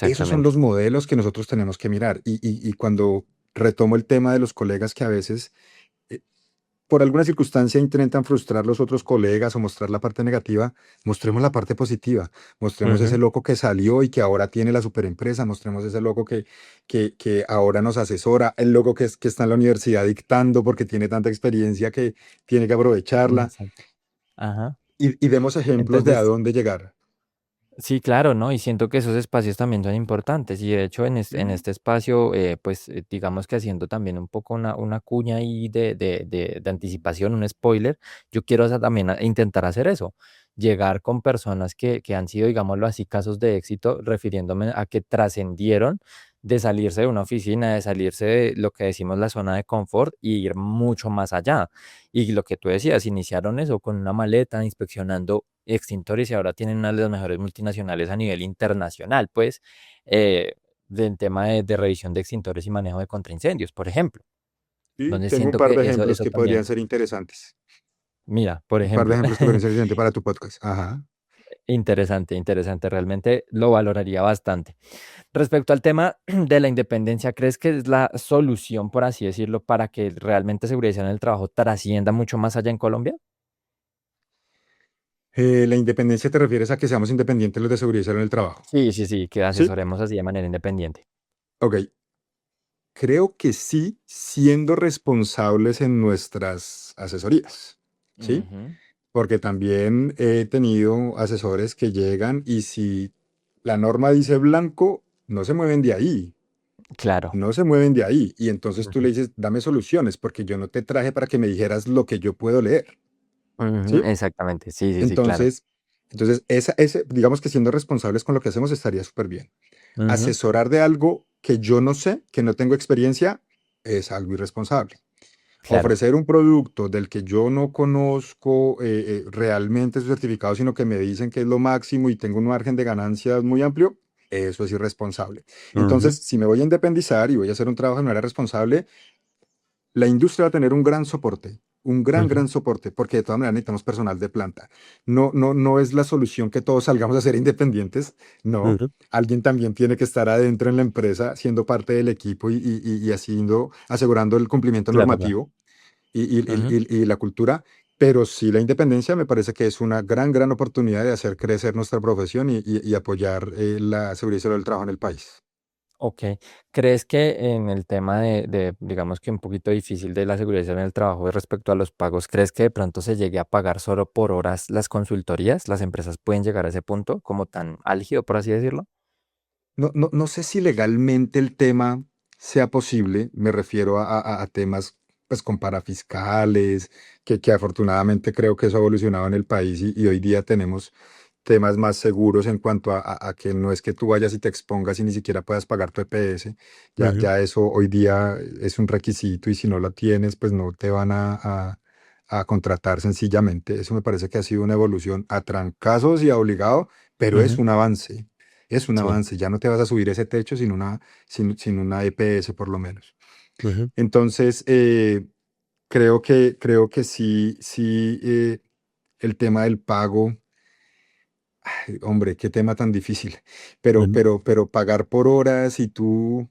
Speaker 2: Esos son
Speaker 1: Exactamente.
Speaker 2: los modelos que nosotros tenemos que mirar. Y cuando retomo el tema de los colegas que a veces eh, por alguna circunstancia intentan frustrar los otros colegas o mostrar la parte negativa, mostremos la parte positiva, mostremos ese
Speaker 1: Ujú,
Speaker 2: loco que salió y que ahora tiene la superempresa, mostremos ese loco que ahora nos asesora, el loco que está en la universidad dictando porque tiene tanta experiencia que tiene que aprovecharla
Speaker 1: exacto. Ajá.
Speaker 2: y demos ejemplos de a
Speaker 1: Entonces,
Speaker 2: dónde llegar.
Speaker 1: sí, claro, ¿no? Y siento que esos espacios también son importantes. Y de hecho, en
Speaker 2: Mm.
Speaker 1: este espacio, pues digamos que haciendo también un poco una cuña ahí de anticipación, un spoiler, yo quiero también intentar hacer eso. Llegar con personas que han sido, digámoslo así, casos de éxito, refiriéndome a que trascendieron de salirse de una oficina, de salirse de lo que decimos la zona de confort y ir mucho más allá. Y lo que tú decías, iniciaron eso con una maleta, inspeccionando extintores y ahora tienen una de las mejores multinacionales a nivel internacional, pues, del tema de revisión de extintores y manejo de contraincendios, por ejemplo,
Speaker 2: Y
Speaker 1: donde
Speaker 2: tengo un
Speaker 1: siento
Speaker 2: par
Speaker 1: que
Speaker 2: de
Speaker 1: eso,
Speaker 2: ejemplos
Speaker 1: eso
Speaker 2: que podrían
Speaker 1: también,
Speaker 2: ser interesantes.
Speaker 1: mira, por
Speaker 2: Un par de
Speaker 1: ejemplo,
Speaker 2: ejemplos que podrían ser interesantes para tu podcast. Ajá.
Speaker 1: interesante, interesante, realmente lo valoraría bastante. Respecto al tema de la independencia, ¿crees que es la solución, por así decirlo, para que realmente seguridad en el trabajo trascienda mucho más allá en Colombia?
Speaker 2: La independencia te refieres a que seamos independientes los de seguridad en el trabajo.
Speaker 1: Sí, sí, sí, que
Speaker 2: ¿Sí?
Speaker 1: asesoremos así de manera independiente.
Speaker 2: Ok, creo que sí, siendo responsables en nuestras asesorías, ¿sí?
Speaker 1: Ujú,
Speaker 2: Porque también he tenido asesores que llegan y si la norma dice blanco, no se mueven de ahí,
Speaker 1: claro.
Speaker 2: no se mueven de ahí. Y entonces tú
Speaker 1: Ujú,
Speaker 2: le dices, dame soluciones, porque yo no te traje para que me dijeras lo que yo puedo leer,
Speaker 1: ujú,
Speaker 2: ¿sí?
Speaker 1: exactamente. Sí, sí, sí, claro.
Speaker 2: Entonces, digamos que siendo responsables con lo que hacemos estaría súper bien.
Speaker 1: Ujú,
Speaker 2: Asesorar de algo que yo no sé, que no tengo experiencia, es algo irresponsable.
Speaker 1: claro.
Speaker 2: Ofrecer un producto del que yo no conozco realmente su certificado, sino que me dicen que es lo máximo y tengo un margen de ganancias muy amplio, eso es irresponsable.
Speaker 1: Ujú,
Speaker 2: Entonces, si me voy a independizar y voy a hacer un trabajo de manera responsable, la industria va a tener un gran soporte, un gran,
Speaker 1: ujú,
Speaker 2: gran soporte, porque de todas maneras necesitamos personal de planta. No es la solución que todos salgamos a ser independientes, no.
Speaker 1: ujú.
Speaker 2: Alguien también tiene que estar adentro en la empresa, siendo parte del equipo y haciendo, asegurando el cumplimiento
Speaker 1: Claro, claro.
Speaker 2: normativo y,
Speaker 1: Ujú.
Speaker 2: y la cultura. Pero sí, la independencia me parece que es una gran, gran oportunidad de hacer crecer nuestra profesión y apoyar la seguridad y salud del trabajo en el país.
Speaker 1: Okey. ¿Crees que en el tema digamos que un poquito difícil de la seguridad en el trabajo respecto a los pagos, crees que de pronto se llegue a pagar solo por horas las consultorías? ¿Las empresas pueden llegar a ese punto como tan álgido, por así decirlo?
Speaker 2: No sé si legalmente el tema sea posible, me refiero a temas pues con parafiscales, que afortunadamente creo que eso ha evolucionado en el país y hoy día tenemos temas más seguros en cuanto a que no es que tú vayas y te expongas y ni siquiera puedas pagar tu EPS,
Speaker 1: Ujú.
Speaker 2: ya eso hoy día es un requisito y si no lo tienes pues no te van a contratar sencillamente. Eso me parece que ha sido una evolución a trancazos y a obligado, pero es
Speaker 1: Ujú.
Speaker 2: un avance. Es un
Speaker 1: Sí.
Speaker 2: avance, ya no te vas a subir ese techo sin una EPS por lo menos.
Speaker 1: Ujú.
Speaker 2: Entonces, creo que sí, sí, el tema del pago, hombre, qué tema tan difícil.
Speaker 1: Ujú.
Speaker 2: Pero pagar por horas y tú,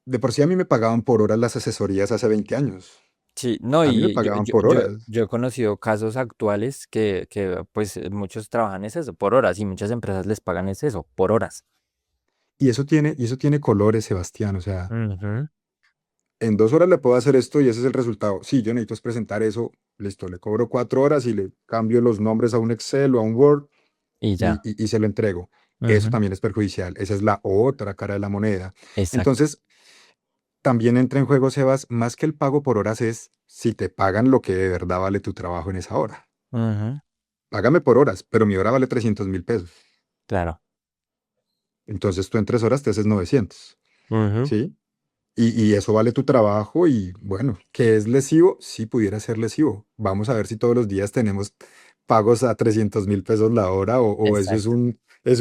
Speaker 2: de por sí a mí me pagaban por horas las asesorías hace 20 años.
Speaker 1: Sí, no,
Speaker 2: A mí me
Speaker 1: y yo,
Speaker 2: pagaban
Speaker 1: yo,
Speaker 2: por
Speaker 1: yo,
Speaker 2: horas.
Speaker 1: yo he conocido casos actuales que pues muchos trabajan es eso, por horas, y muchas empresas les pagan es eso, por horas.
Speaker 2: Y eso tiene colores, Sebastián. O sea,
Speaker 1: Ujú.
Speaker 2: en 2 horas le puedo hacer esto y ese es el resultado. Sí, yo necesito es presentar eso, listo, le cobro 4 horas y le cambio los nombres a un Excel o a un Word
Speaker 1: Y
Speaker 2: y,
Speaker 1: ya.
Speaker 2: y se lo entrego. Eso
Speaker 1: Ujú.
Speaker 2: también es perjudicial. Esa es la otra cara de la moneda.
Speaker 1: Exacto.
Speaker 2: Entonces, también entra en juego, Sebas, más que el pago por horas es si te pagan lo que de verdad vale tu trabajo en esa hora.
Speaker 1: Ujú.
Speaker 2: Págame por horas, pero mi hora vale 300.000 pesos.
Speaker 1: Claro.
Speaker 2: Entonces tú en 3 horas te haces 900,
Speaker 1: Ujú.
Speaker 2: ¿sí? Y eso vale tu trabajo y bueno, ¿que es lesivo? Sí, pudiera ser lesivo. Vamos a ver si todos los días tenemos pagos a 300.000 pesos la hora o eso es
Speaker 1: Exacto.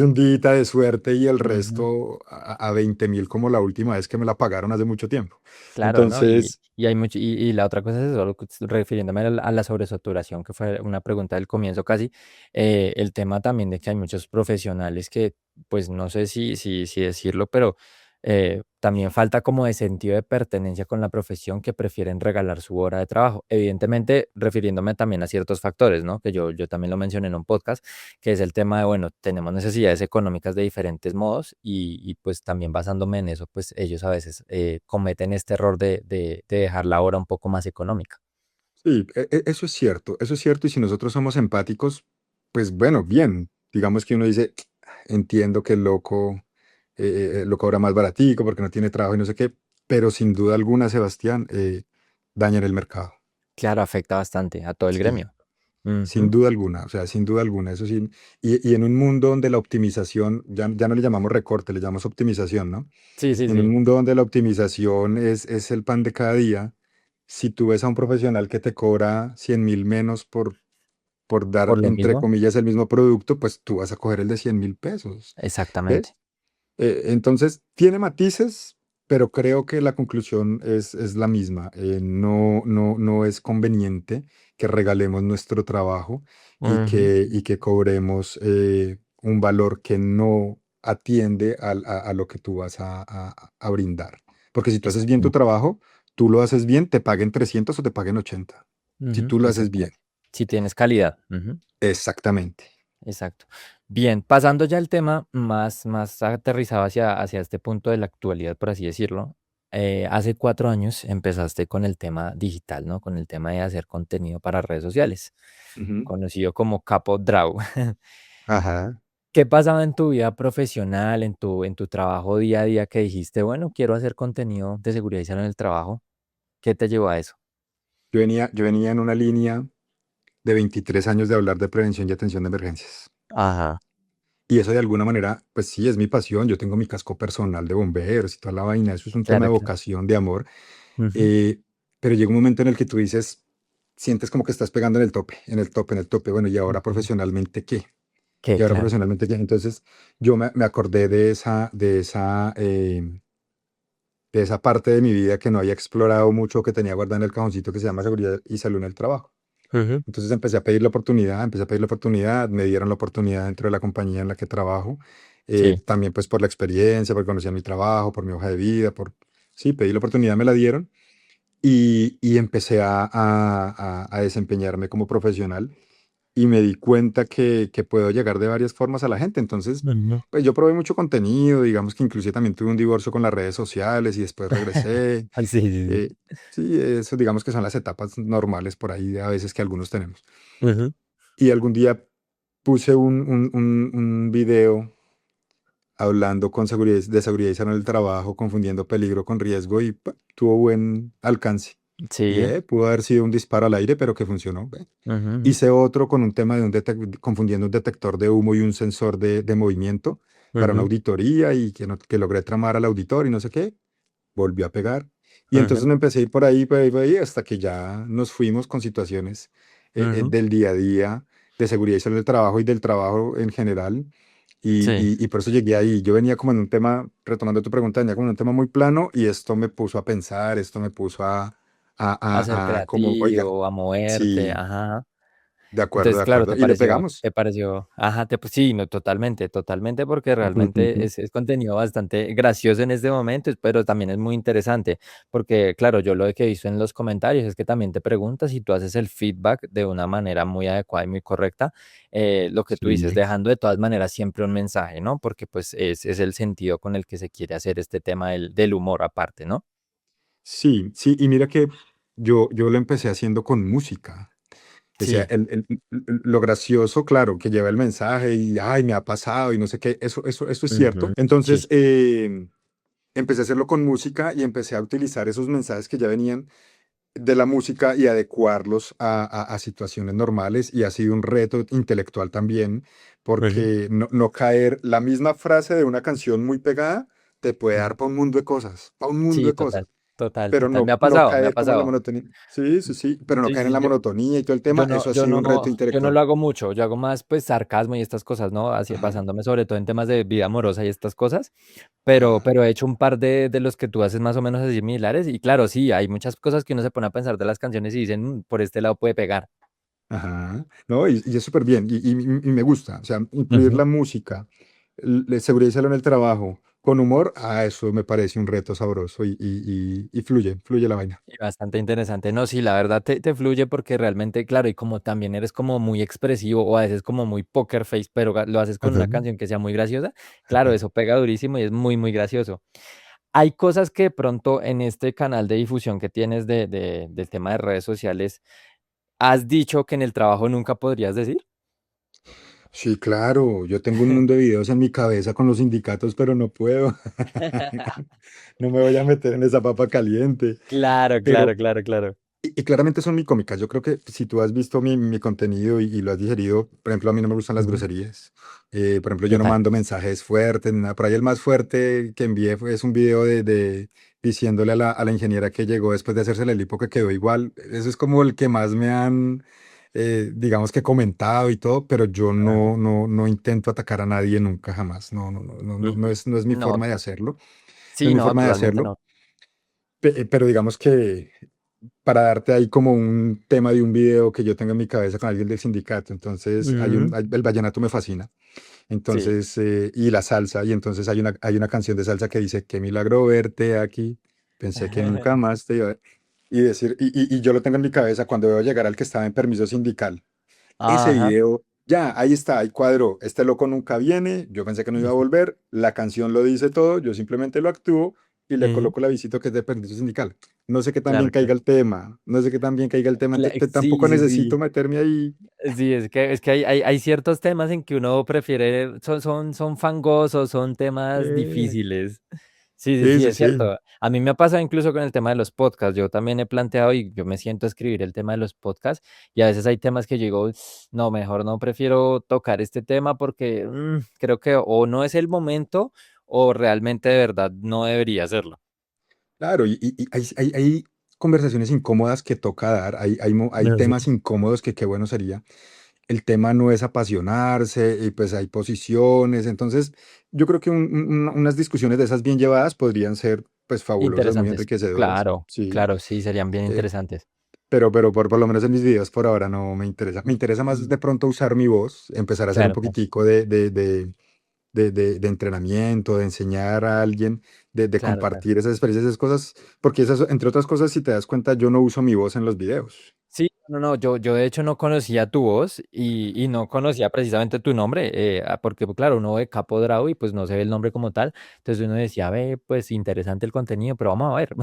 Speaker 2: un día de suerte y el
Speaker 1: Ujú.
Speaker 2: resto a 20.000 como la última vez que me la pagaron hace mucho tiempo.
Speaker 1: Claro, ¿no?
Speaker 2: Entonces,
Speaker 1: Y hay mucho, y la otra cosa es eso, refiriéndome a la sobresaturación, que fue una pregunta del comienzo casi, el tema también de que hay muchos profesionales que, pues no sé si decirlo, pero también falta como de sentido de pertenencia con la profesión que prefieren regalar su hora de trabajo. Evidentemente, refiriéndome también a ciertos factores, ¿no? Que yo también lo mencioné en un podcast, que es el tema de, bueno, tenemos necesidades económicas de diferentes modos y pues también basándome en eso, pues ellos a veces cometen este error de dejar la hora un poco más económica.
Speaker 2: sí, eso es cierto y si nosotros somos empáticos, pues bueno, bien, digamos que uno dice, entiendo que el loco lo cobra más baratico porque no tiene trabajo y no sé qué, pero sin duda alguna, Sebastián, dañan el mercado.
Speaker 1: Claro, afecta bastante a todo el
Speaker 2: Sí,
Speaker 1: gremio.
Speaker 2: sin
Speaker 1: Ujú.
Speaker 2: duda alguna, o sea, sin duda alguna, eso sí. Y en un mundo donde la optimización, ya no le llamamos recorte, le llamamos optimización, ¿no?
Speaker 1: Sí, sí,
Speaker 2: En un
Speaker 1: sí,
Speaker 2: mundo donde la optimización es el pan de cada día, si tú ves a un profesional que te cobra 100.000 menos por dar,
Speaker 1: por lo
Speaker 2: entre
Speaker 1: mismo,
Speaker 2: comillas, el mismo producto, pues tú vas a coger el de 100.000 pesos.
Speaker 1: exactamente.
Speaker 2: ¿Ves? Entonces, tiene matices, pero creo que la conclusión es la misma. No es conveniente que regalemos nuestro trabajo
Speaker 1: Ujú.
Speaker 2: y que cobremos un valor que no atiende a lo que tú vas a brindar. Porque si tú haces bien tu
Speaker 1: Exactamente.
Speaker 2: trabajo, tú lo haces bien, te paguen 300 o te paguen 80. Si
Speaker 1: Ujú,
Speaker 2: tú lo haces bien.
Speaker 1: exactamente. Si tienes calidad. Ujú.
Speaker 2: Exactamente.
Speaker 1: Exacto. Bien, pasando ya al tema más aterrizado hacia este punto de la actualidad, por así decirlo. Hace 4 años empezaste con el tema digital, ¿no? Con el tema de hacer contenido para redes sociales,
Speaker 2: Ujú.
Speaker 1: conocido como Capo Draw.
Speaker 2: Ajá.
Speaker 1: ¿Qué pasaba en tu vida profesional, en tu trabajo día a día que dijiste, bueno, quiero hacer contenido de seguridad y salud en el trabajo? ¿Qué te llevó a eso?
Speaker 2: Yo venía en una línea de 23 años de hablar de prevención y atención de emergencias.
Speaker 1: Ajá.
Speaker 2: Y eso de alguna manera, pues sí, es mi pasión. Yo tengo mi casco personal de bomberos y toda la vaina. Eso es un tema
Speaker 1: Claro,
Speaker 2: de
Speaker 1: claro.
Speaker 2: vocación, de amor.
Speaker 1: Ujú.
Speaker 2: Eh, pero llega un momento en el que tú dices, sientes como que estás pegando en el tope, en el tope, en el tope. Bueno, ¿y ahora
Speaker 1: Ujú.
Speaker 2: profesionalmente qué?
Speaker 1: ¿Qué?
Speaker 2: ¿Y ahora
Speaker 1: Claro.
Speaker 2: profesionalmente qué? Entonces yo me acordé de esa parte de mi vida que no había explorado mucho, que tenía guardada en el cajoncito que se llama seguridad y salud en el trabajo.
Speaker 1: Ujú.
Speaker 2: Entonces empecé a pedir la oportunidad, me dieron la oportunidad dentro de la compañía en la que trabajo,
Speaker 1: Sí.
Speaker 2: también pues por la experiencia, porque conocían mi trabajo, por mi hoja de vida, sí, pedí la oportunidad, me la dieron y empecé a desempeñarme como profesional y me di cuenta que puedo llegar de varias formas a la gente. Entonces,
Speaker 1: Ujú.
Speaker 2: pues yo probé mucho contenido, digamos que inclusive también tuve un divorcio con las redes sociales y después regresé.
Speaker 1: Sí, sí, sí.
Speaker 2: eh, sí, eso digamos que son las etapas normales por ahí a veces que algunos tenemos.
Speaker 1: Ujú.
Speaker 2: Y algún día puse un video hablando de seguridad y salud en el trabajo, confundiendo peligro con riesgo y tuvo buen alcance. Y
Speaker 1: Sí.
Speaker 2: pudo haber sido un disparo al aire, pero que funcionó.
Speaker 1: Ujú, ujú.
Speaker 2: Hice otro con un tema de confundiendo un detector de humo y un sensor de movimiento para una
Speaker 1: Ujú,
Speaker 2: auditoría y que logré tramar al auditor y no sé qué. Volvió a pegar. Y entonces
Speaker 1: ujú,
Speaker 2: me empecé a ir por ahí, hasta que ya nos fuimos con situaciones
Speaker 1: ujú.
Speaker 2: del día a día, de seguridad y salud del trabajo y del trabajo en general. Y,
Speaker 1: Sí.
Speaker 2: y por eso llegué ahí. Yo venía como en un tema, retomando tu pregunta, venía como en un tema muy plano y esto me puso a pensar, esto me puso
Speaker 1: a ser
Speaker 2: como, oiga,
Speaker 1: creativo, a moverte,
Speaker 2: sí,
Speaker 1: ajá.
Speaker 2: de
Speaker 1: Entonces, claro,
Speaker 2: acuerdo, y le pegamos.
Speaker 1: te pareció, ajá, pues sí, no, totalmente, totalmente, porque realmente es contenido bastante gracioso en este momento, pero también es muy interesante, porque claro, yo lo que he visto en los comentarios es que también te preguntas y tú haces el feedback de una manera muy adecuada y muy correcta, lo que tú dices,
Speaker 2: Sí,
Speaker 1: dejando de todas maneras siempre un mensaje, ¿no? Porque pues es el sentido con el que se quiere hacer este tema del humor aparte, ¿no?
Speaker 2: sí, sí, y mira que yo lo empecé haciendo con música. O sea,
Speaker 1: Sí.
Speaker 2: lo gracioso, claro, que lleva el mensaje y, ay, me ha pasado y no sé qué, eso es cierto.
Speaker 1: Ujú,
Speaker 2: Entonces,
Speaker 1: sí.
Speaker 2: empecé a hacerlo con música y empecé a utilizar esos mensajes que ya venían de la música y adecuarlos a situaciones normales y ha sido un reto intelectual también,
Speaker 1: Vale.
Speaker 2: porque no caer la misma frase de una canción muy pegada te puede dar para un mundo de cosas, para un mundo
Speaker 1: Sí,
Speaker 2: de cosas,
Speaker 1: total, total,
Speaker 2: pero
Speaker 1: total.
Speaker 2: no
Speaker 1: Me ha
Speaker 2: caer como en la
Speaker 1: pasado.
Speaker 2: monotonía. Sí, sí, sí, pero no
Speaker 1: Sí,
Speaker 2: caer en
Speaker 1: sí,
Speaker 2: la monotonía y todo el tema, eso ha sido un reto
Speaker 1: yo no
Speaker 2: intelectual.
Speaker 1: lo hago mucho, yo hago más pues sarcasmo y estas cosas, ¿no? Así,
Speaker 2: Ajá,
Speaker 1: basándome sobre todo en temas de vida amorosa y estas cosas,
Speaker 2: ajá,
Speaker 1: pero he hecho un par de los que tú haces más o menos así similares y claro, sí, hay muchas cosas que uno se pone a pensar de las canciones y dicen, "Mm, por este lado puede pegar".
Speaker 2: ajá. No, y es súper bien y me gusta, o sea, incluir
Speaker 1: Ujú.
Speaker 2: la música, seguríselo en el trabajo, con humor, eso me parece un reto sabroso y fluye la vaina.
Speaker 1: Y bastante interesante. No, sí, la verdad te fluye porque realmente, claro, y como también eres como muy expresivo o a veces como muy poker face, pero lo haces con
Speaker 2: Ajá.
Speaker 1: una canción que sea muy graciosa, claro, eso pega durísimo y es muy, muy gracioso. Hay cosas que de pronto en este canal de difusión que tienes del tema de redes sociales, ¿has dicho que en el trabajo nunca podrías decir?
Speaker 2: Sí, claro, yo tengo un mundo de videos en mi cabeza con los sindicatos, pero no puedo. No me voy a meter en esa papa caliente.
Speaker 1: Claro,
Speaker 2: Pero,
Speaker 1: claro, claro, claro.
Speaker 2: y claramente son muy cómicas. Yo creo que si tú has visto mi contenido y lo has digerido, por ejemplo, a mí no me gustan las
Speaker 1: Ujú.
Speaker 2: groserías. Por ejemplo, yo no
Speaker 1: Total.
Speaker 2: mando mensajes fuertes, ni nada. Por ahí el más fuerte que envié es un video diciéndole a la ingeniera que llegó después de hacerse el lipo que quedó igual. Eso es como el que más me han, digamos que comentado y todo, pero yo
Speaker 1: Ajá.
Speaker 2: no intento atacar a nadie nunca, jamás.
Speaker 1: Ujú.
Speaker 2: No es mi
Speaker 1: No,
Speaker 2: forma de hacerlo. No es
Speaker 1: sí,
Speaker 2: mi
Speaker 1: no,
Speaker 2: forma de
Speaker 1: totalmente
Speaker 2: hacerlo.
Speaker 1: no.
Speaker 2: Pero digamos que para darte ahí como un tema de un video que yo tengo en mi cabeza con alguien del sindicato. Entonces,
Speaker 1: Ujú.
Speaker 2: el vallenato me fascina.
Speaker 1: Sí.
Speaker 2: Entonces, y la salsa, y entonces hay una canción de salsa que dice, qué milagro verte aquí, pensé que nunca más te iba a ver. Y decir, y yo lo tengo en mi cabeza cuando veo llegar al que estaba en permiso sindical. Ese
Speaker 1: Ajá.
Speaker 2: video, ya, ahí está, ahí cuadró. Este loco nunca viene, yo pensé que no iba a
Speaker 1: Ujú.
Speaker 2: volver, la canción lo dice todo, yo simplemente lo actúo y le
Speaker 1: Ujú.
Speaker 2: coloco la visita que es de permiso sindical. No sé qué tan bien
Speaker 1: Claro,
Speaker 2: caiga
Speaker 1: claro.
Speaker 2: el tema, no sé qué tan bien caiga el tema,
Speaker 1: Sí,
Speaker 2: tampoco
Speaker 1: sí,
Speaker 2: necesito
Speaker 1: sí.
Speaker 2: meterme ahí.
Speaker 1: Sí, es que hay ciertos temas en que uno prefiere, son fangosos, son temas
Speaker 2: Eh,
Speaker 1: difíciles. Sí, sí,
Speaker 2: sí,
Speaker 1: sí,
Speaker 2: sí,
Speaker 1: es
Speaker 2: sí.
Speaker 1: cierto. A mí me ha pasado incluso con el tema de los podcasts. Yo también he planteado y yo me siento a escribir el tema de los podcasts y a veces hay temas que yo digo, no, mejor no prefiero tocar este tema porque creo que o no es el momento o realmente de verdad no debería hacerlo.
Speaker 2: Claro, y hay conversaciones incómodas que toca dar, hay
Speaker 1: No,
Speaker 2: temas
Speaker 1: sí.
Speaker 2: incómodos que qué bueno sería. El tema no es apasionarse y pues hay posiciones, entonces yo creo que unas discusiones de esas bien llevadas podrían ser pues fabulosas, muy
Speaker 1: Interesantes.
Speaker 2: enriquecedoras,
Speaker 1: Claro,
Speaker 2: sí,
Speaker 1: claro, sí, serían bien
Speaker 2: eh,
Speaker 1: interesantes.
Speaker 2: pero por lo menos en mis videos por ahora no me interesa. Me interesa más
Speaker 1: Mm.
Speaker 2: de pronto usar mi voz, empezar a hacer un
Speaker 1: Claro, claro,
Speaker 2: poquitico de entrenamiento, de enseñar a alguien, de
Speaker 1: claro, claro.
Speaker 2: compartir esas experiencias, esas cosas, porque esas, entre otras cosas, si te das cuenta, yo no uso mi voz en los videos.
Speaker 1: Sí, no, no, yo de hecho no conocía tu voz y no conocía precisamente tu nombre, porque pues, claro, uno ve Capo Drago y pues no se ve el nombre como tal, entonces uno decía, ve, pues interesante el contenido, pero vamos a ver.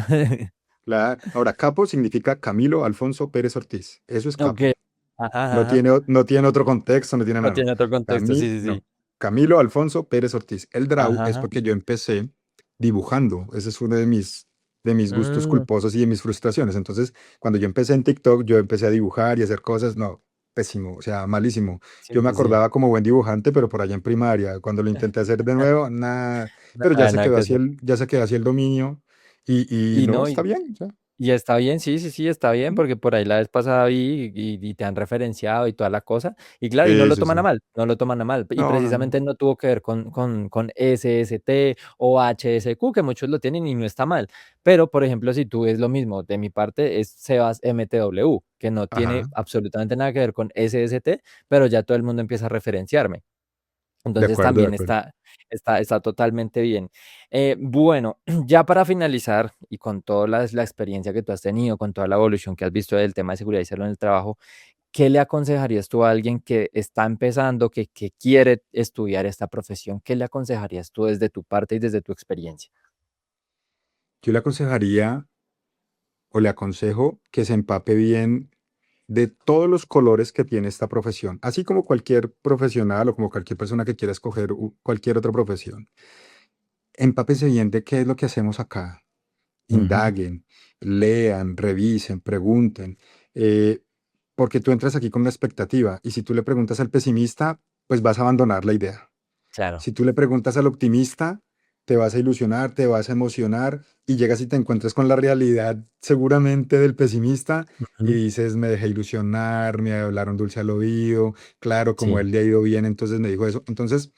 Speaker 2: Ahora, capo significa Camilo Alfonso Pérez Ortiz. Eso es
Speaker 1: Ok,
Speaker 2: capo.
Speaker 1: ajá,
Speaker 2: No
Speaker 1: ajá,
Speaker 2: tiene, no tiene otro contexto, no tiene
Speaker 1: no
Speaker 2: nada. No.
Speaker 1: tiene otro contexto, sí, sí,
Speaker 2: No.
Speaker 1: sí.
Speaker 2: Camilo Alfonso Pérez Ortiz. El Drau
Speaker 1: Ajá,
Speaker 2: es
Speaker 1: ajá.
Speaker 2: porque yo empecé dibujando. Ese es uno de mis gustos
Speaker 1: Mm,
Speaker 2: culposos y de mis frustraciones. Entonces, cuando yo empecé en TikTok, yo empecé a dibujar y hacer cosas. No, pésimo, o sea, malísimo.
Speaker 1: sí,
Speaker 2: Yo me
Speaker 1: sí, sí.
Speaker 2: acordaba como buen dibujante, pero por allá en primaria. Cuando lo intenté hacer de nuevo, nada. Pero ya
Speaker 1: Nada,
Speaker 2: se
Speaker 1: nada
Speaker 2: quedó
Speaker 1: que
Speaker 2: así
Speaker 1: hacer.
Speaker 2: ya se quedó así el dominio. Y
Speaker 1: Y
Speaker 2: no,
Speaker 1: no,
Speaker 2: está bien.
Speaker 1: Y está bien, sí, sí, sí, está bien,
Speaker 2: ¿Mm?
Speaker 1: porque por ahí la vez pasada vi y te han referenciado y toda la cosa. Y claro, y no
Speaker 2: Sí,
Speaker 1: lo
Speaker 2: sí,
Speaker 1: toman a
Speaker 2: sí.
Speaker 1: mal, no lo toman a mal. Y
Speaker 2: No, no, no.
Speaker 1: precisamente no tuvo que ver con SST o HSQ, que muchos lo tienen y no está mal. Pero, por ejemplo, si tú ves lo mismo, de mi parte es Sebas MTW, que no tiene
Speaker 2: Ajá,
Speaker 1: absolutamente nada que ver con SST, pero ya todo el mundo empieza a referenciarme.
Speaker 2: de
Speaker 1: Entonces
Speaker 2: acuerdo, de
Speaker 1: también
Speaker 2: acuerdo.
Speaker 1: está totalmente bien. Bueno, ya para finalizar y con toda la experiencia que tú has tenido, con toda la evolución que has visto del tema de seguridad y salud en el trabajo, ¿qué le aconsejarías tú a alguien que está empezando, que quiere estudiar esta profesión? ¿Qué le aconsejarías tú desde tu parte y desde tu experiencia?
Speaker 2: Yo le aconsejaría o le aconsejo que se empape bien de todos los colores que tiene esta profesión, así como cualquier profesional o como cualquier persona que quiera escoger cualquier otra profesión. Empápense bien de qué es lo que hacemos acá.
Speaker 1: Ujú.
Speaker 2: Indaguen, lean, revisen, pregunten, eh, porque tú entras aquí con una expectativa y si tú le preguntas al pesimista, pues vas a abandonar la idea.
Speaker 1: Claro.
Speaker 2: Si tú le preguntas al optimista, te vas a ilusionar, te vas a emocionar y llegas y te encuentras con la realidad seguramente del pesimista y
Speaker 1: Ujú.
Speaker 2: dices, me dejé ilusionar, me hablaron dulce al oído, claro, como
Speaker 1: Sí.
Speaker 2: él le ha ido bien, entonces me dijo eso. Entonces,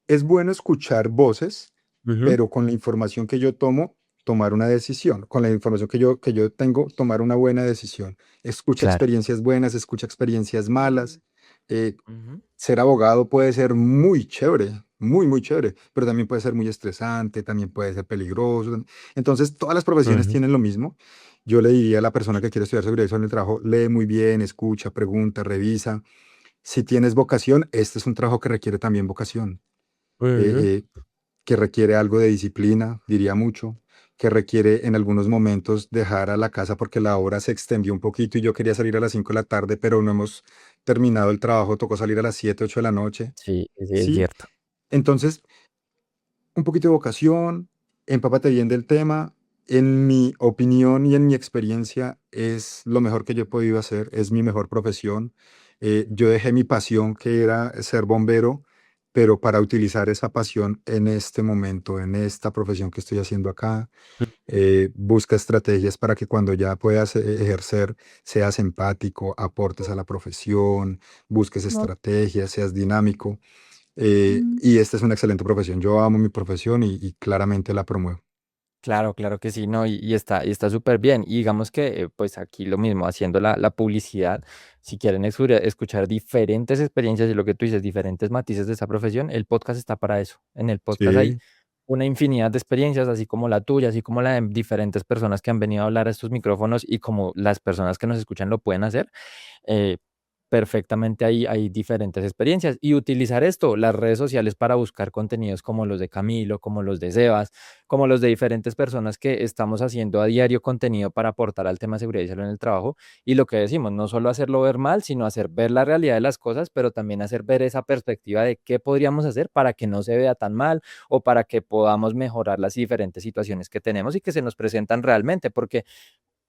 Speaker 2: es bueno escuchar voces,
Speaker 1: Ujú.
Speaker 2: pero con la información que yo tomo, tomar una decisión. Con la información que yo tengo, tomar una buena decisión. Escucha
Speaker 1: Claro.
Speaker 2: experiencias buenas, escucha experiencias malas. eh,
Speaker 1: Ujú.
Speaker 2: Ser abogado puede ser muy chévere, muy, muy chévere, pero también puede ser muy estresante, también puede ser peligroso. Entonces, todas las profesiones
Speaker 1: Ujú.
Speaker 2: tienen lo mismo. Yo le diría a la persona que quiere estudiar seguridad y salud en el trabajo, lee muy bien, escucha, pregunta, revisa. Si tienes vocación, este es un trabajo que requiere también vocación, eh,
Speaker 1: Ujú.
Speaker 2: eh, que requiere algo de disciplina, diría mucho, que requiere en algunos momentos dejar a la casa porque la hora se extendió un poquito y yo quería salir a las 5 de la tarde, pero no hemos terminado el trabajo, tocó salir a las 7 8 de la noche.
Speaker 1: Sí, sí, es
Speaker 2: Sí,
Speaker 1: cierto.
Speaker 2: entonces, un poquito de vocación, empápate bien del tema. En mi opinión y en mi experiencia es lo mejor que yo he podido hacer, es mi mejor profesión. Yo dejé mi pasión, que era ser bombero, pero para utilizar esa pasión en este momento, en esta profesión que estoy haciendo acá. Busca estrategias para que cuando ya puedas ejercer, seas empático, aportes a la profesión, busques
Speaker 1: No.
Speaker 2: estrategias, seas dinámico. Y esta es una excelente profesión. Yo amo mi profesión y claramente la promuevo.
Speaker 1: Claro, claro que sí, no, y está súper bien. Y digamos que, pues aquí lo mismo, haciendo la publicidad, si quieren escuchar diferentes experiencias y lo que tú dices, diferentes matices de esa profesión, el podcast está para eso. En el podcast hay
Speaker 2: Sí,
Speaker 1: una infinidad de experiencias, así como la tuya, así como la de diferentes personas que han venido a hablar a estos micrófonos y como las personas que nos escuchan lo pueden hacer. eh, Perfectamente hay diferentes experiencias y utilizar esto, las redes sociales para buscar contenidos como los de Camilo, como los de Sebas, como los de diferentes personas que estamos haciendo a diario contenido para aportar al tema de seguridad y salud en el trabajo. Y lo que decimos, no solo hacerlo ver mal, sino hacer ver la realidad de las cosas, pero también hacer ver esa perspectiva de qué podríamos hacer para que no se vea tan mal o para que podamos mejorar las diferentes situaciones que tenemos y que se nos presentan realmente, porque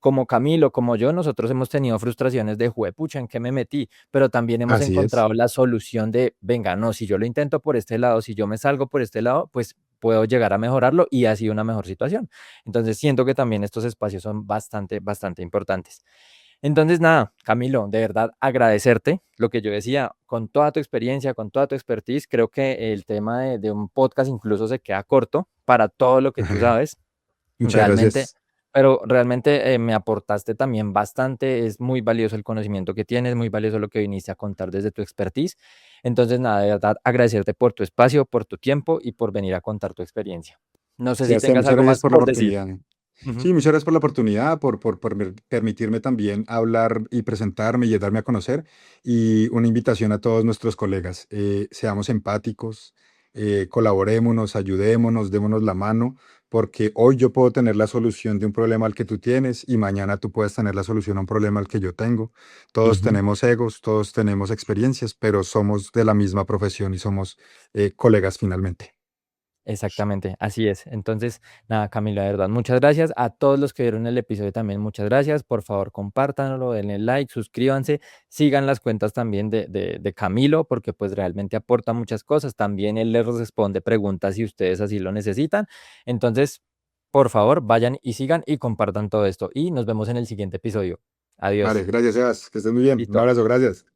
Speaker 1: como Camilo, como yo, nosotros hemos tenido frustraciones de juepucha, ¿en qué me metí? Pero también hemos
Speaker 2: así es.
Speaker 1: encontrado la solución de, venga, no, si yo lo intento por este lado, si yo me salgo por este lado, pues puedo llegar a mejorarlo y así una mejor situación. Entonces siento que también estos espacios son bastante, bastante importantes. Entonces, nada, Camilo, de verdad agradecerte lo que yo decía, con toda tu experiencia, con toda tu expertise, creo que el tema de un podcast incluso se queda corto para todo lo que tú sabes.
Speaker 2: Muchas
Speaker 1: Realmente,
Speaker 2: gracias.
Speaker 1: pero realmente me aportaste también bastante, es muy valioso el conocimiento que tienes, muy valioso lo que viniste a contar desde tu expertise. Entonces, nada, de verdad, agradecerte por tu espacio, por tu tiempo y por venir a contar tu experiencia. No sé si
Speaker 2: Sebastián,
Speaker 1: tengas
Speaker 2: muchas
Speaker 1: algo
Speaker 2: gracias
Speaker 1: más
Speaker 2: por la
Speaker 1: por decir.
Speaker 2: oportunidad.
Speaker 1: Ujú.
Speaker 2: Sí, muchas gracias por la oportunidad, por permitirme también hablar y presentarme y darme a conocer. Y una invitación a todos nuestros colegas. Seamos empáticos, colaborémonos, ayudémonos, démonos la mano, porque hoy yo puedo tener la solución de un problema al que tú tienes y mañana tú puedes tener la solución a un problema al que yo tengo. Todos
Speaker 1: Ujú.
Speaker 2: tenemos egos, todos tenemos experiencias, pero somos de la misma profesión y somos colegas finalmente.
Speaker 1: Exactamente, así es. Entonces, nada, Camilo, de verdad, muchas gracias. A todos los que vieron el episodio también, muchas gracias. Por favor, compártanlo, denle like, suscríbanse, sigan las cuentas también de Camilo, porque pues realmente aporta muchas cosas. También él les responde preguntas si ustedes así lo necesitan. Entonces, por favor, vayan y sigan y compartan todo esto. Y nos vemos en el siguiente episodio.
Speaker 2: Vale,
Speaker 1: Adiós.
Speaker 2: gracias, Sebas. Que estés muy bien. Un
Speaker 1: Listo.
Speaker 2: abrazo, gracias.